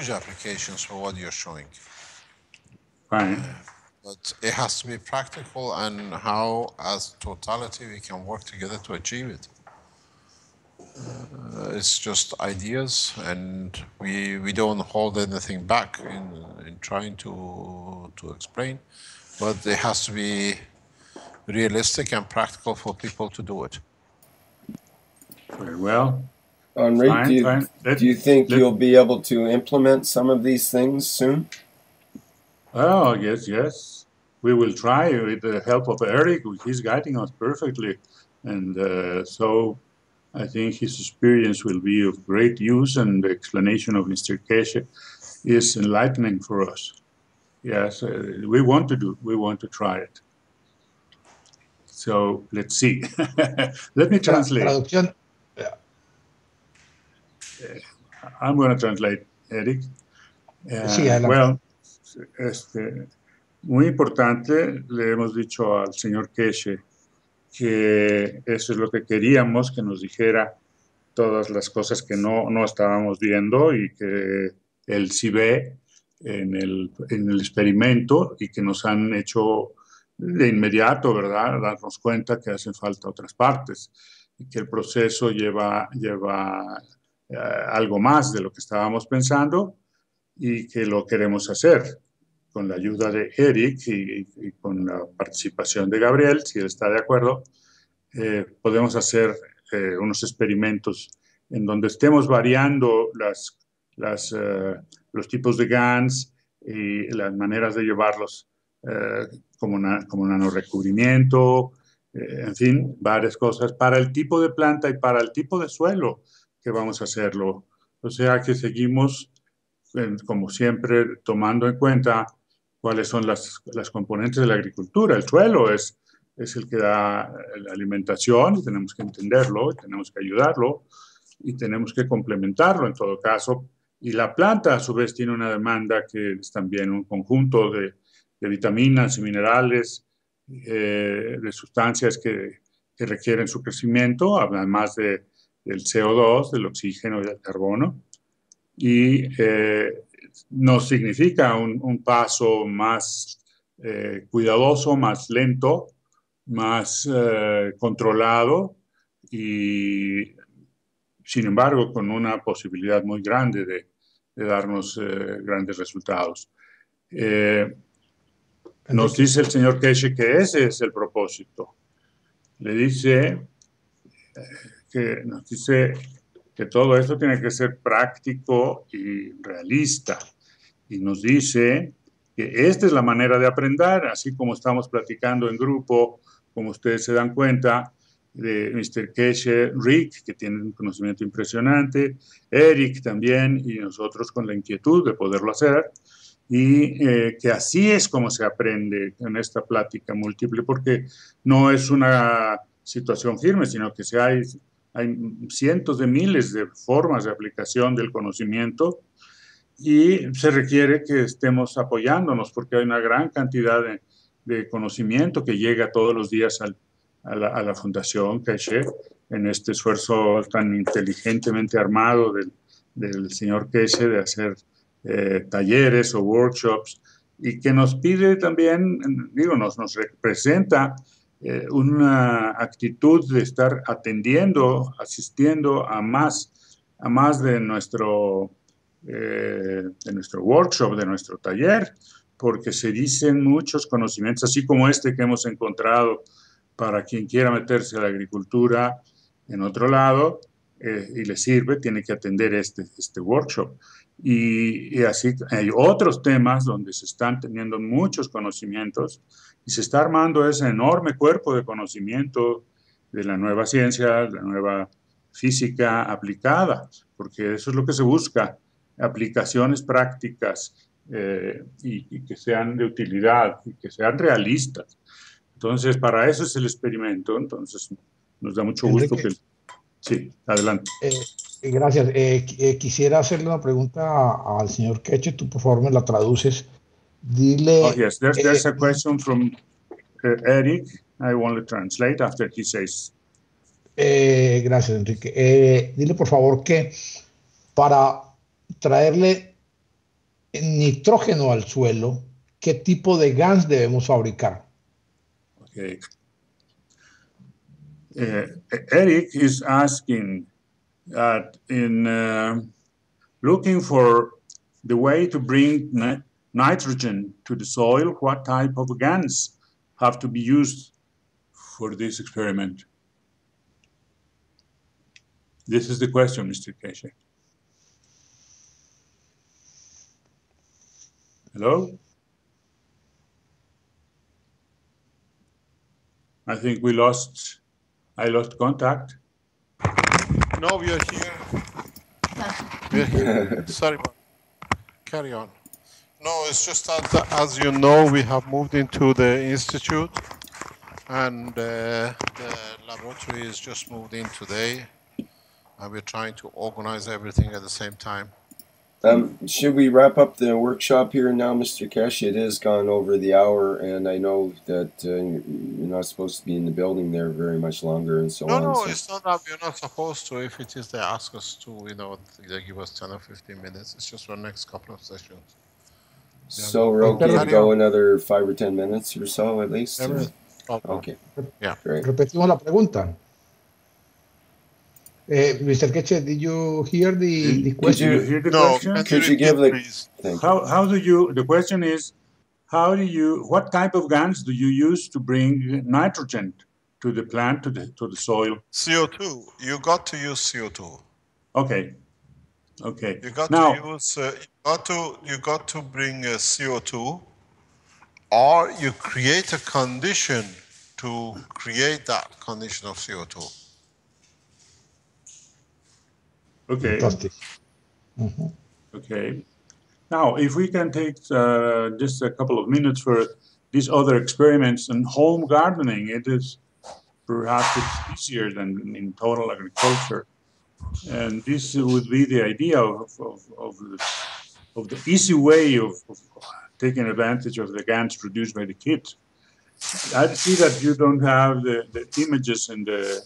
applications for what you're showing. Fine. But it has to be practical, and how, as totality, we can work together to achieve it. It's just ideas, and we don't hold anything back in trying to explain, but it has to be realistic and practical for people to do it. Very well. Henri, Fine. do you think you'll be able to implement some of these things soon? Oh, yes. We will try with the help of Eric. He's guiding us perfectly. And so I think his experience will be of great use, and the explanation of Mr. Keshe is enlightening for us. Yes, we want to try it. So let's see. Let me translate. Traducción. I'm going to translate, Eric. Sí, adelante. Well, muy importante, le hemos dicho al señor Keshe que eso es lo que queríamos, que nos dijera todas las cosas que no estábamos viendo y que él sí ve en el experimento, y que nos han hecho de inmediato, ¿verdad?, darnos cuenta que hacen falta otras partes y que el proceso lleva algo más de lo que estábamos pensando, y que lo queremos hacer con la ayuda de Eric y con la participación de Gabriel, si él está de acuerdo. Podemos hacer unos experimentos en donde estemos variando los tipos de Gans y las maneras de llevarlos, como nanorecubrimiento, en fin, varias cosas para el tipo de planta y para el tipo de suelo que vamos a hacerlo. O sea que seguimos, como siempre, tomando en cuenta cuáles son las componentes de la agricultura. El suelo es el que da la alimentación, y tenemos que entenderlo, y tenemos que ayudarlo, y tenemos que complementarlo en todo caso. Y la planta, a su vez, tiene una demanda que es también un conjunto de vitaminas y minerales, de sustancias que requieren su crecimiento, además del CO2, del oxígeno y del carbono. Y nos significa un paso más cuidadoso, más lento, más controlado, y sin embargo con una posibilidad muy grande de darnos grandes resultados. Nos dice el señor Keshe que ese es el propósito. Nos dice que todo esto tiene que ser práctico y realista, y nos dice que esta es la manera de aprender, así como estamos platicando en grupo, como ustedes se dan cuenta, de Mr. Keshe, Rick, que tiene un conocimiento impresionante, Eric también, y nosotros con la inquietud de poderlo hacer, y que así es como se aprende en esta plática múltiple, porque no es una situación firme, sino que hay cientos de miles de formas de aplicación del conocimiento, y se requiere que estemos apoyándonos, porque hay una gran cantidad de conocimiento que llega todos los días a la Fundación Keshe, en este esfuerzo tan inteligentemente armado del señor Keshe de hacer talleres o workshops, y que nos pide también, nos representa una actitud de estar atendiendo, asistiendo a más de nuestro workshop, de nuestro taller, porque se dicen muchos conocimientos, así como este que hemos encontrado para quien quiera meterse a la agricultura en otro lado y le sirve, tiene que atender este workshop. Y así hay otros temas donde se están teniendo muchos conocimientos y se está armando ese enorme cuerpo de conocimiento de la nueva ciencia, la nueva física aplicada, porque eso es lo que se busca, aplicaciones prácticas y que sean de utilidad y que sean realistas. Entonces, para eso es el experimento. Entonces, nos da mucho gusto Enrique, que... Sí, adelante. gracias. Quisiera hacerle una pregunta al señor Keshe. Tú, por favor, me la traduces. Dile. Oh, yes, there's a question from Eric. I want to translate after he says. Gracias, Enrique. Dile, por favor, que para traerle nitrógeno al suelo, ¿qué tipo de Gans debemos fabricar? Okay. Eric is asking in looking for the way to bring nitrogen to the soil, what type of Gans have to be used for this experiment? This is the question, Mr. Keshe. Hello? I think I lost contact. No, we are here. We are here. Sorry, but carry on. No, it's just that, as you know, we have moved into the institute, and the laboratory is just moved in today, and we're trying to organize everything at the same time. Should we wrap up the workshop here now, Mr. Keshe? It is gone over the hour, and I know that you're not supposed to be in the building there very much longer, and so on. No, so. It's not that we're not supposed to. If it is, they ask us to, they give us 10 or 15 minutes. It's just for the next couple of sessions. So we're okay to go another 5 or 10 minutes or so at least? Okay. Yeah. Great. Repetimos la pregunta. Mr. Keshe, did you hear the question? Did you hear the No, question? Could you give the... please? How do you, the question is, what type of Gans do you use to bring nitrogen to the plant, to the soil? CO2. You got to use CO2. Okay. Okay. You got Now, to use. You got to bring CO2, or you create a condition to create that condition of CO2. okay. Fantastic. Mm-hmm. Okay. Now, if we can take just a couple of minutes for these other experiments in home gardening, it is perhaps it's easier than in total agriculture. And this would be the idea of the easy way of taking advantage of the GANs produced by the kids. I see that you don't have the images in the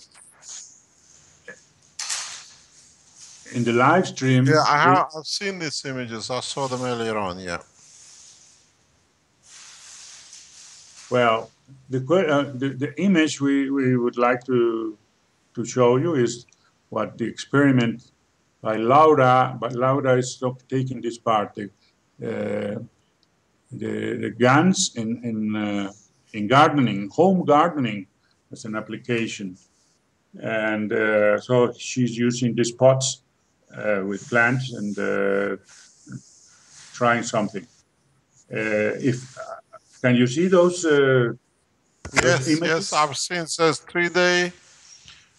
live stream. Yeah, I've seen these images. I saw them earlier on. Yeah. Well, the image we would like to show you is what the experiment by Laura, but Laura is taking this part. The GANs in gardening, home gardening, as an application, and so she's using these pots with plants and trying something. Can you see those? Yes, I've seen. It says 3-day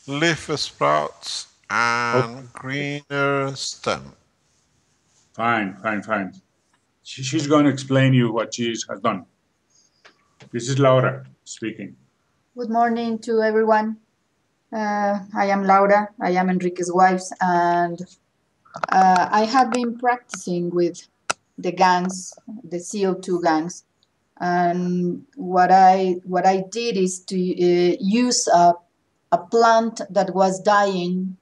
leaf sprouts and greener stem. Fine. She's going to explain you what she has done. This is Laura speaking. Good morning to everyone. I am Laura. I am Enrique's wife, and I have been practicing with the Gans, the CO2 Gans. And what I did is to use a plant that was dying.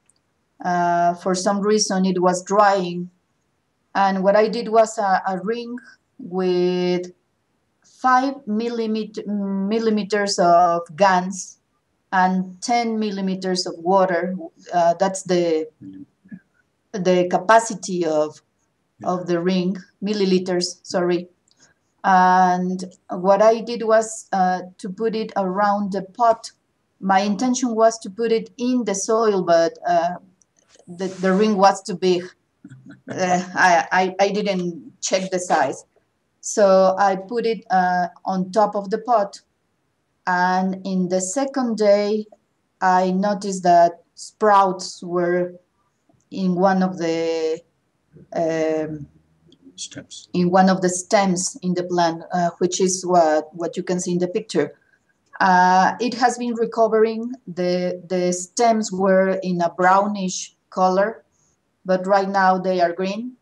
For some reason, it was drying. And what I did was a ring with 5 millimeters of Gans and 10 millimeters of water. That's the capacity of the ring, milliliters, sorry. And what I did was to put it around the pot. My intention was to put it in the soil, but the ring was too big. I didn't check the size. So I put it on top of the pot. And in the second day, I noticed that sprouts were in one of the Steps. in one of the stems in the plant, which is what you can see in the picture. It has been recovering. The stems were in a brownish color, but right now they are green.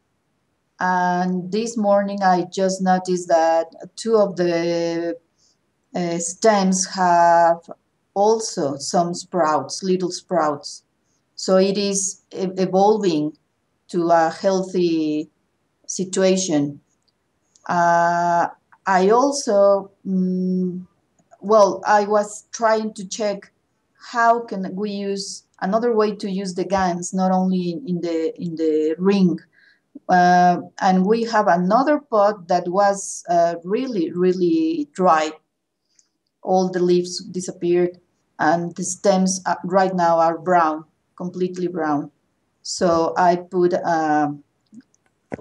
And this morning I just noticed that two of the stems have also some sprouts, little sprouts. So it is evolving to a healthy situation. I also, I was trying to check how can we use another way to use the Gans, not only in the ring. And we have another pot that was really, really dry. All the leaves disappeared, and the stems right now are brown, completely brown. So I put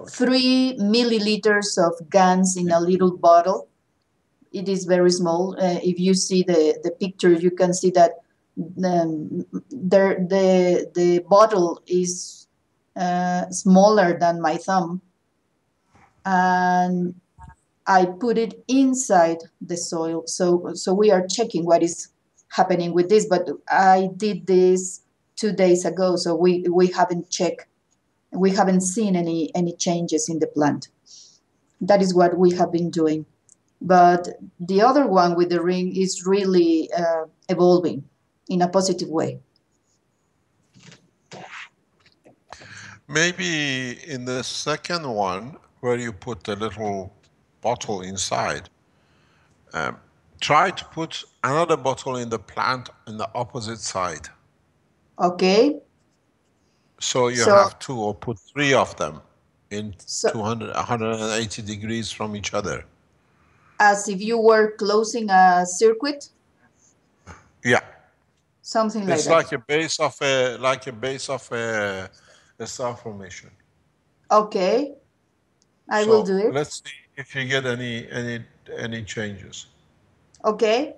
3 milliliters of Gans in a little bottle. It is very small. If you see the picture, you can see that the bottle is smaller than my thumb. And I put it inside the soil. So we are checking what is happening with this, but I did this 2 days ago, so we haven't checked. We haven't seen any changes in the plant. That is what we have been doing. But the other one with the ring is really evolving in a positive way. Maybe in the second one, where you put the little bottle inside, try to put another bottle in the plant on the opposite side. Okay. So you have 2 or put 3 of them in 180 degrees from each other. As if you were closing a circuit? Yeah. Something like that. It's like a base of a star formation. Okay. I will do it. Let's see if you get any changes. Okay.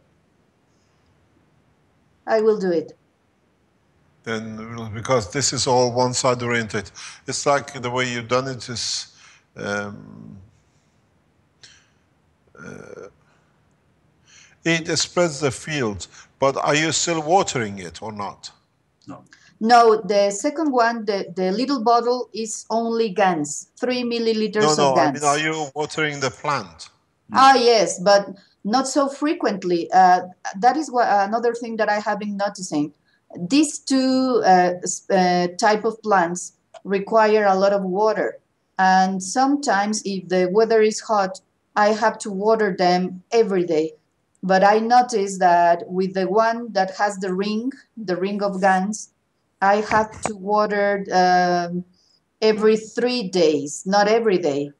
I will do it. Then, because this is all one side oriented, it's like the way you've done it is it spreads the field, but are you still watering it or not? No, the second one, the little bottle is only Gans, 3 milliliters of Gans. I mean, are you watering the plant? Yes, but not so frequently. That is another thing that I have been noticing. These two type of plants require a lot of water. And sometimes if the weather is hot, I have to water them every day. But I noticed that with the one that has the ring of Gans, I have to water every 3 days, not every day.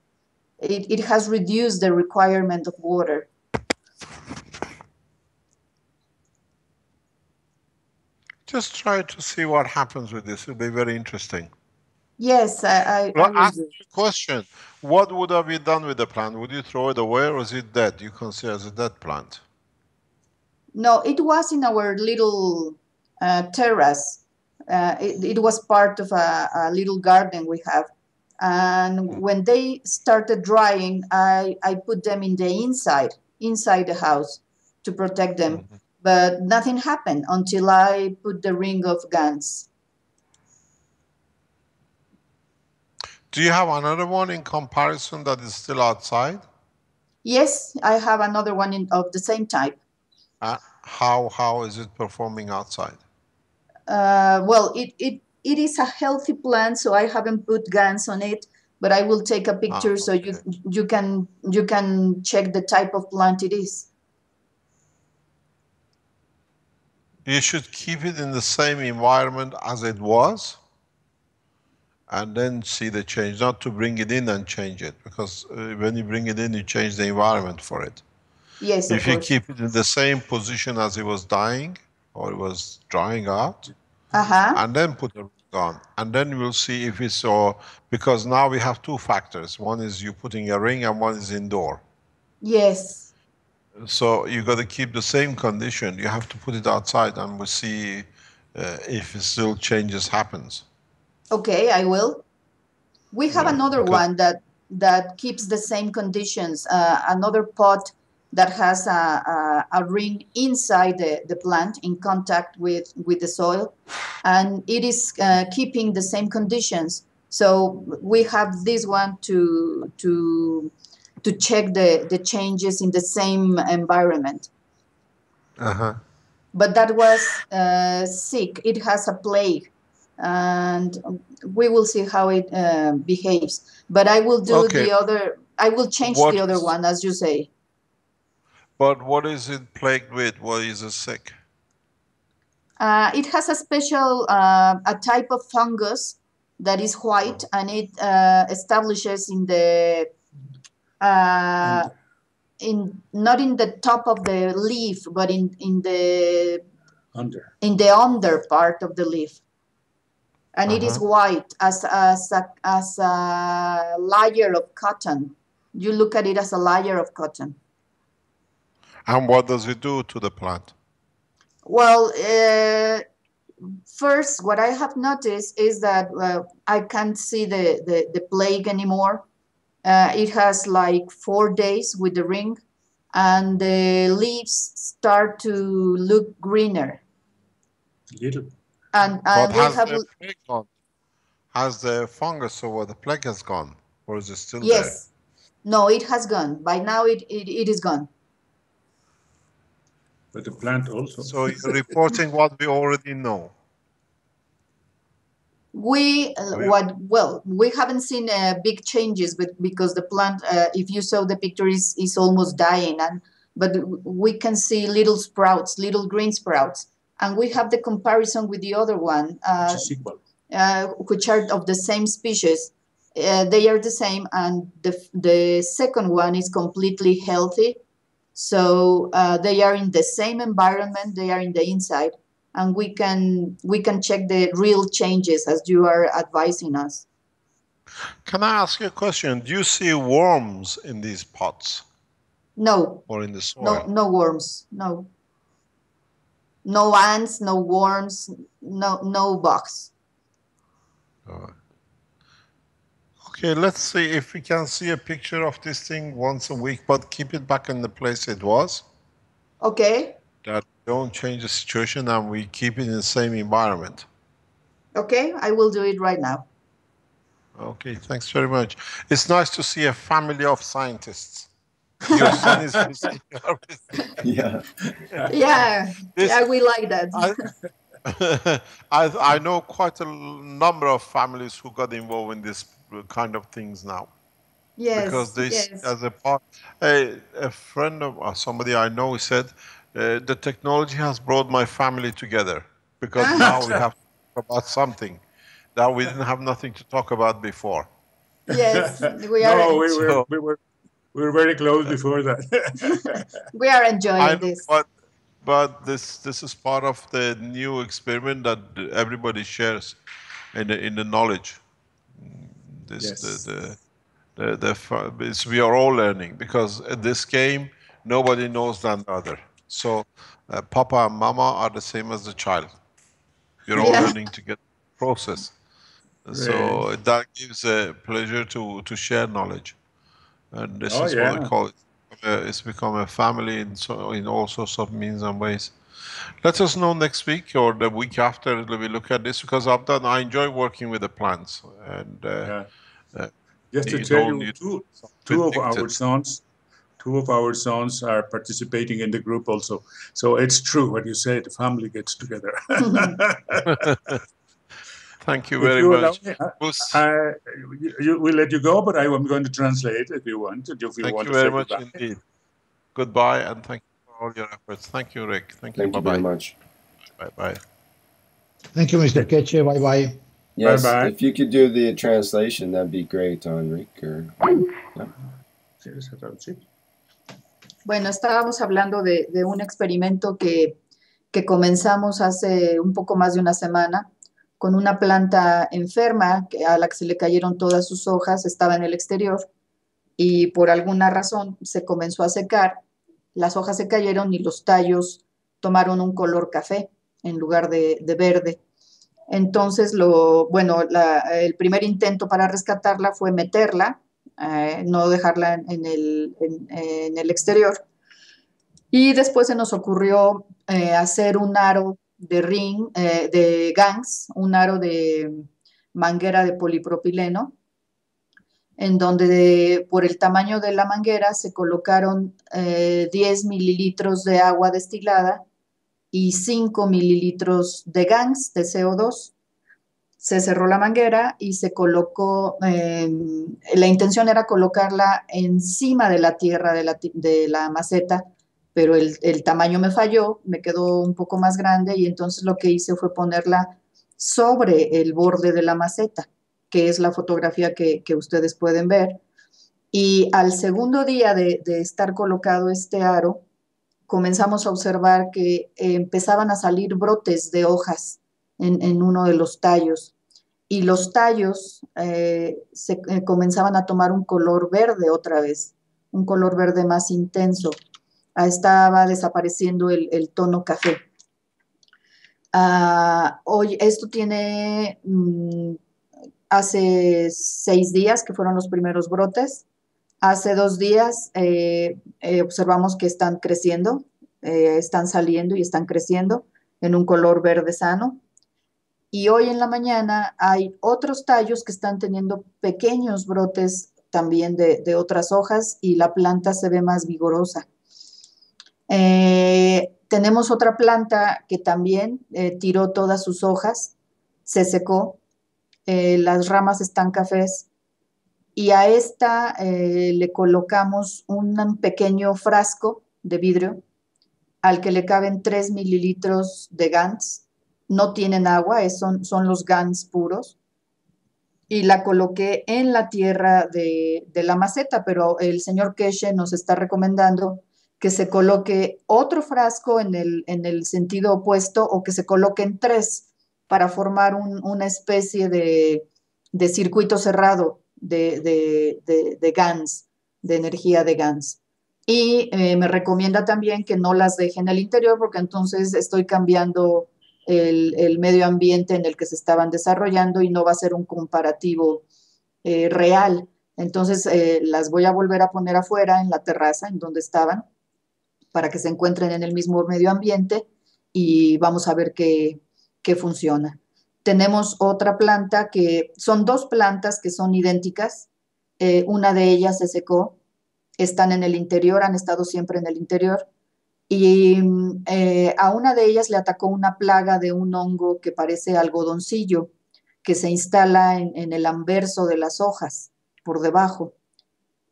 It has reduced the requirement of water. Just try to see what happens with this. It'll be very interesting. Yes, I will ask do. you a question. What would have you done with the plant? Would you throw it away or is it dead? You consider as a dead plant? No, it was in our little terrace. It was part of a little garden we have. And when they started drying, I put them in the inside the house to protect them. Mm-hmm. But nothing happened until I put the ring of Gans. Do you have another one in comparison that is still outside? Yes, I have another one of the same type. How is it performing outside? Well, it is a healthy plant, so I haven't put Gans on it. but I will take a picture so okay. you can check the type of plant it is. You should keep it in the same environment as it was, and then see the change, not to bring it in and change it, because when you bring it in, you change the environment for it. Yes, of If you course. keep it in the same position as it was dying, or it was drying out, and then put a ring on, and then we'll see if it's so, because now we have two factors. One is you putting a ring and one is indoor. Yes. So you got to keep the same condition. You have to put it outside, and we'll see if it still changes happens. Okay, I will. We have another because- one that keeps the same conditions. Another pot that has a ring inside the plant in contact with the soil, and it is keeping the same conditions. So we have this one to check the changes in the same environment. But that was sick. It has a plague, and we will see how it behaves. But I will do the other. I will change the other one, as you say. But what is it plagued with? What is it sick? It has a special a type of fungus that is white, and it establishes in the not in the top of the leaf, but in the under part of the leaf, and it is white as a layer of cotton. You look at it as a layer of cotton. And what does it do to the plant? Well, first, what I have noticed is that I can't see the plague anymore. It has like 4 days with the ring, and the leaves start to look greener. And but we have the plague gone? Has the fungus over the plague has gone, or is it still there? Yes. No, it has gone. By now, it is gone. But the plant also. So you're reporting what we already know. We haven't seen big changes, but because the plant, if you saw the picture, is almost dying, but we can see little sprouts, little green sprouts, and we have the comparison with the other one, which are of the same species. They are the same, and the second one is completely healthy. So they are in the same environment. They are in the inside. And we can check the real changes as you are advising us. Can I ask you a question? Do you see worms in these pots? No. Or in the soil? No worms. No. No ants. No worms. No bugs. All right. Okay, let's see if we can see a picture of this thing once a week, but keep it back in the place it was. Okay. That don't change the situation, and we keep it in the same environment. Okay, I will do it right now. Okay, thanks very much. It's nice to see a family of scientists. Your son is busy. Yeah. Yeah, we like that. I know quite a number of families who got involved in this kind of things now. Yes. Because this, as a part, a friend of somebody I know said, the technology has brought my family together, because now we have to talk about something that we didn't have nothing to talk about before. Yes, we are. No, we were very close before that. We are enjoying this. But this is part of the new experiment that everybody shares in the knowledge. We are all learning, because in this game nobody knows than the other. So Papa and Mama are the same as the child. You're all learning to get the process. So that gives a pleasure to share knowledge, and this is what I call it. It's become a family in all sorts of means and ways. Let us know next week or the week after we look at this, because I enjoy working with the plants. And just to tell you, two of our sons are participating in the group also. So it's true what you say, the family gets together. Thank you If very you allow much. me, Gus, we'll let you go, but I am going to translate if you want. If you thank want you to say very much goodbye. indeed. Goodbye, and thank you for all your efforts. Thank you, Rick. Thank you. Thank you very much. Bye-bye. Thank you, Mr. Keshe. Bye bye. Yes, Bye-bye. if you could do the translation, that'd be great, Enrique. Bueno, estábamos hablando de un experimento que comenzamos hace un poco más de una semana con una planta enferma a la que se le cayeron todas sus hojas, estaba en el exterior y por alguna razón se comenzó a secar, las hojas se cayeron y los tallos tomaron un color café en lugar de verde. Entonces, el primer intento para rescatarla fue meterla, no dejarla en el exterior. Y después se nos ocurrió hacer un aro de de Gans, un aro de manguera de polipropileno, en donde por el tamaño de la manguera se colocaron 10 mililitros de agua destilada y 5 mililitros de Gans, de CO2. Se cerró la manguera y se colocó, la intención era colocarla encima de la tierra de la maceta, pero el tamaño me falló, me quedó un poco más grande y entonces lo que hice fue ponerla sobre el borde de la maceta, que es la fotografía que ustedes pueden ver. Y al segundo día de estar colocado este aro, comenzamos a observar que empezaban a salir brotes de hojas en uno de los tallos. Y los tallos comenzaban a tomar un color verde otra vez, un color verde más intenso. Estaba desapareciendo el tono café. Hoy, esto tiene hace 6 días que fueron los primeros brotes. Hace 2 días observamos que están creciendo, están saliendo y están creciendo en un color verde sano. Y hoy en la mañana hay otros tallos que están teniendo pequeños brotes también de otras hojas y la planta se ve más vigorosa. Tenemos otra planta que también tiró todas sus hojas, se secó, las ramas están cafés y a esta le colocamos un pequeño frasco de vidrio al que le caben 3 mililitros de Gans. No tienen agua, son los Gans puros. Y la coloqué en la tierra de la maceta, pero el señor Keshe nos está recomendando que se coloque otro frasco en el sentido opuesto o que se coloquen 3 para formar una especie de circuito cerrado de Gans, de energía de Gans. Y me recomienda también que no las deje en el interior porque entonces estoy cambiando el medio ambiente en el que se estaban desarrollando y no va a ser un comparativo real. Entonces las voy a volver a poner afuera en la terraza en donde estaban para que se encuentren en el mismo medio ambiente y vamos a ver qué funciona. Tenemos otra planta que son 2 plantas que son idénticas. Una de ellas se secó, están en el interior, han estado siempre en el interior. Y a una de ellas le atacó una plaga de un hongo que parece algodoncillo, que se instala en el anverso de las hojas, por debajo,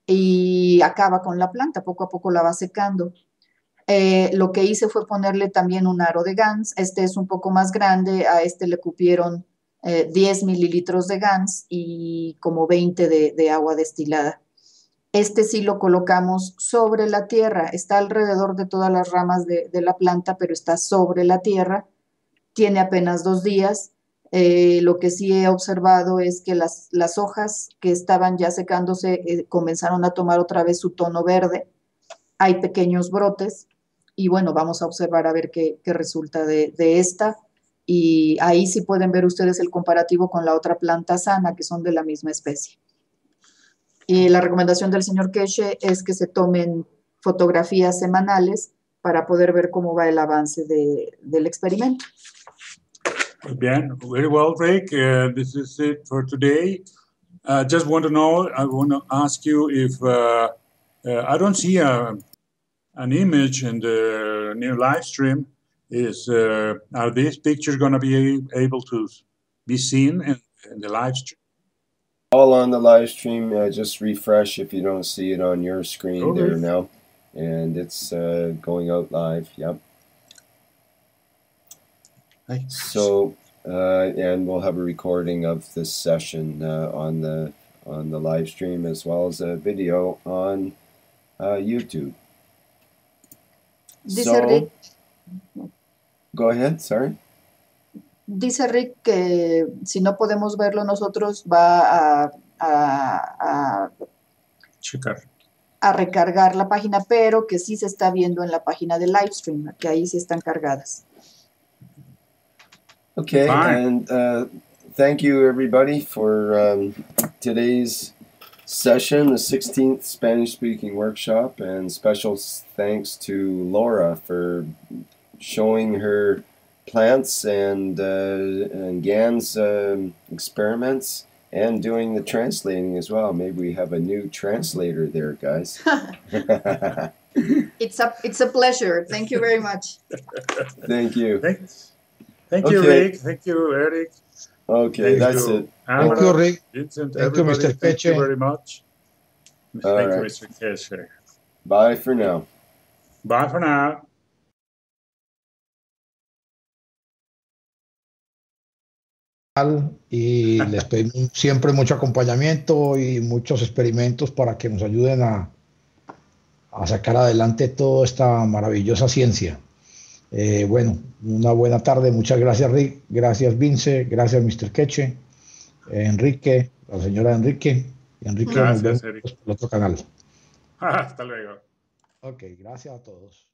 y acaba con la planta, poco a poco la va secando. Lo que hice fue ponerle también un aro de Gans, este es un poco más grande, a este le cupieron 10 mililitros de Gans y como 20 de agua destilada. Este sí lo colocamos sobre la tierra, está alrededor de todas las ramas de la planta, pero está sobre la tierra, tiene apenas 2 días. Lo que sí he observado es que las hojas que estaban ya secándose comenzaron a tomar otra vez su tono verde, hay pequeños brotes y bueno, vamos a observar a ver qué resulta de esta. Y ahí sí pueden ver ustedes el comparativo con la otra planta sana, que son de la misma especie. Y la recomendación del señor Keshe es que se tomen fotografías semanales para poder ver cómo va el avance del experimento. Bien, very well, Rick. This is it for today. Just want to know, I want to ask you if I don't see an image in the new live stream. Are these pictures going to be able to be seen in the live stream? All on the live stream. Just refresh if you don't see it on your screen Okay. there now. And it's going out live. Yep. So, and we'll have a recording of this session on the live stream, as well as a video on YouTube. Dice Rick, go ahead, sorry. Dice Rick que si no podemos verlo nosotros va Checar. a recargar la página, pero que sí se está viendo en la página de live stream, que ahí sí están cargadas. Okay, Fine. and thank you everybody for today's session, the 16th Spanish-speaking workshop, and special thanks to Laura for showing her plants and Gans experiments and doing the translating as well. Maybe we have a new translator there, guys. It's a pleasure. Thank you very much. Thank you. Thank you, Rick. Thank you, Eric. Okay, that's it. Thank you, Rick. Vincent, thank you, Mr. Keshe. Thank you very much. Thank you, right. Mr. Keshe. Bye for now. Bye for now. Y les pedimos siempre mucho acompañamiento y muchos experimentos para que nos ayuden a sacar adelante toda esta maravillosa ciencia. Bueno, una buena tarde. Muchas gracias, Rick. Gracias, Vince. Gracias, Mr. Keshe. Enrique, la señora Enrique. Y Enrique, nos vemos Eric. por el otro canal. Hasta luego. Ok, gracias a todos.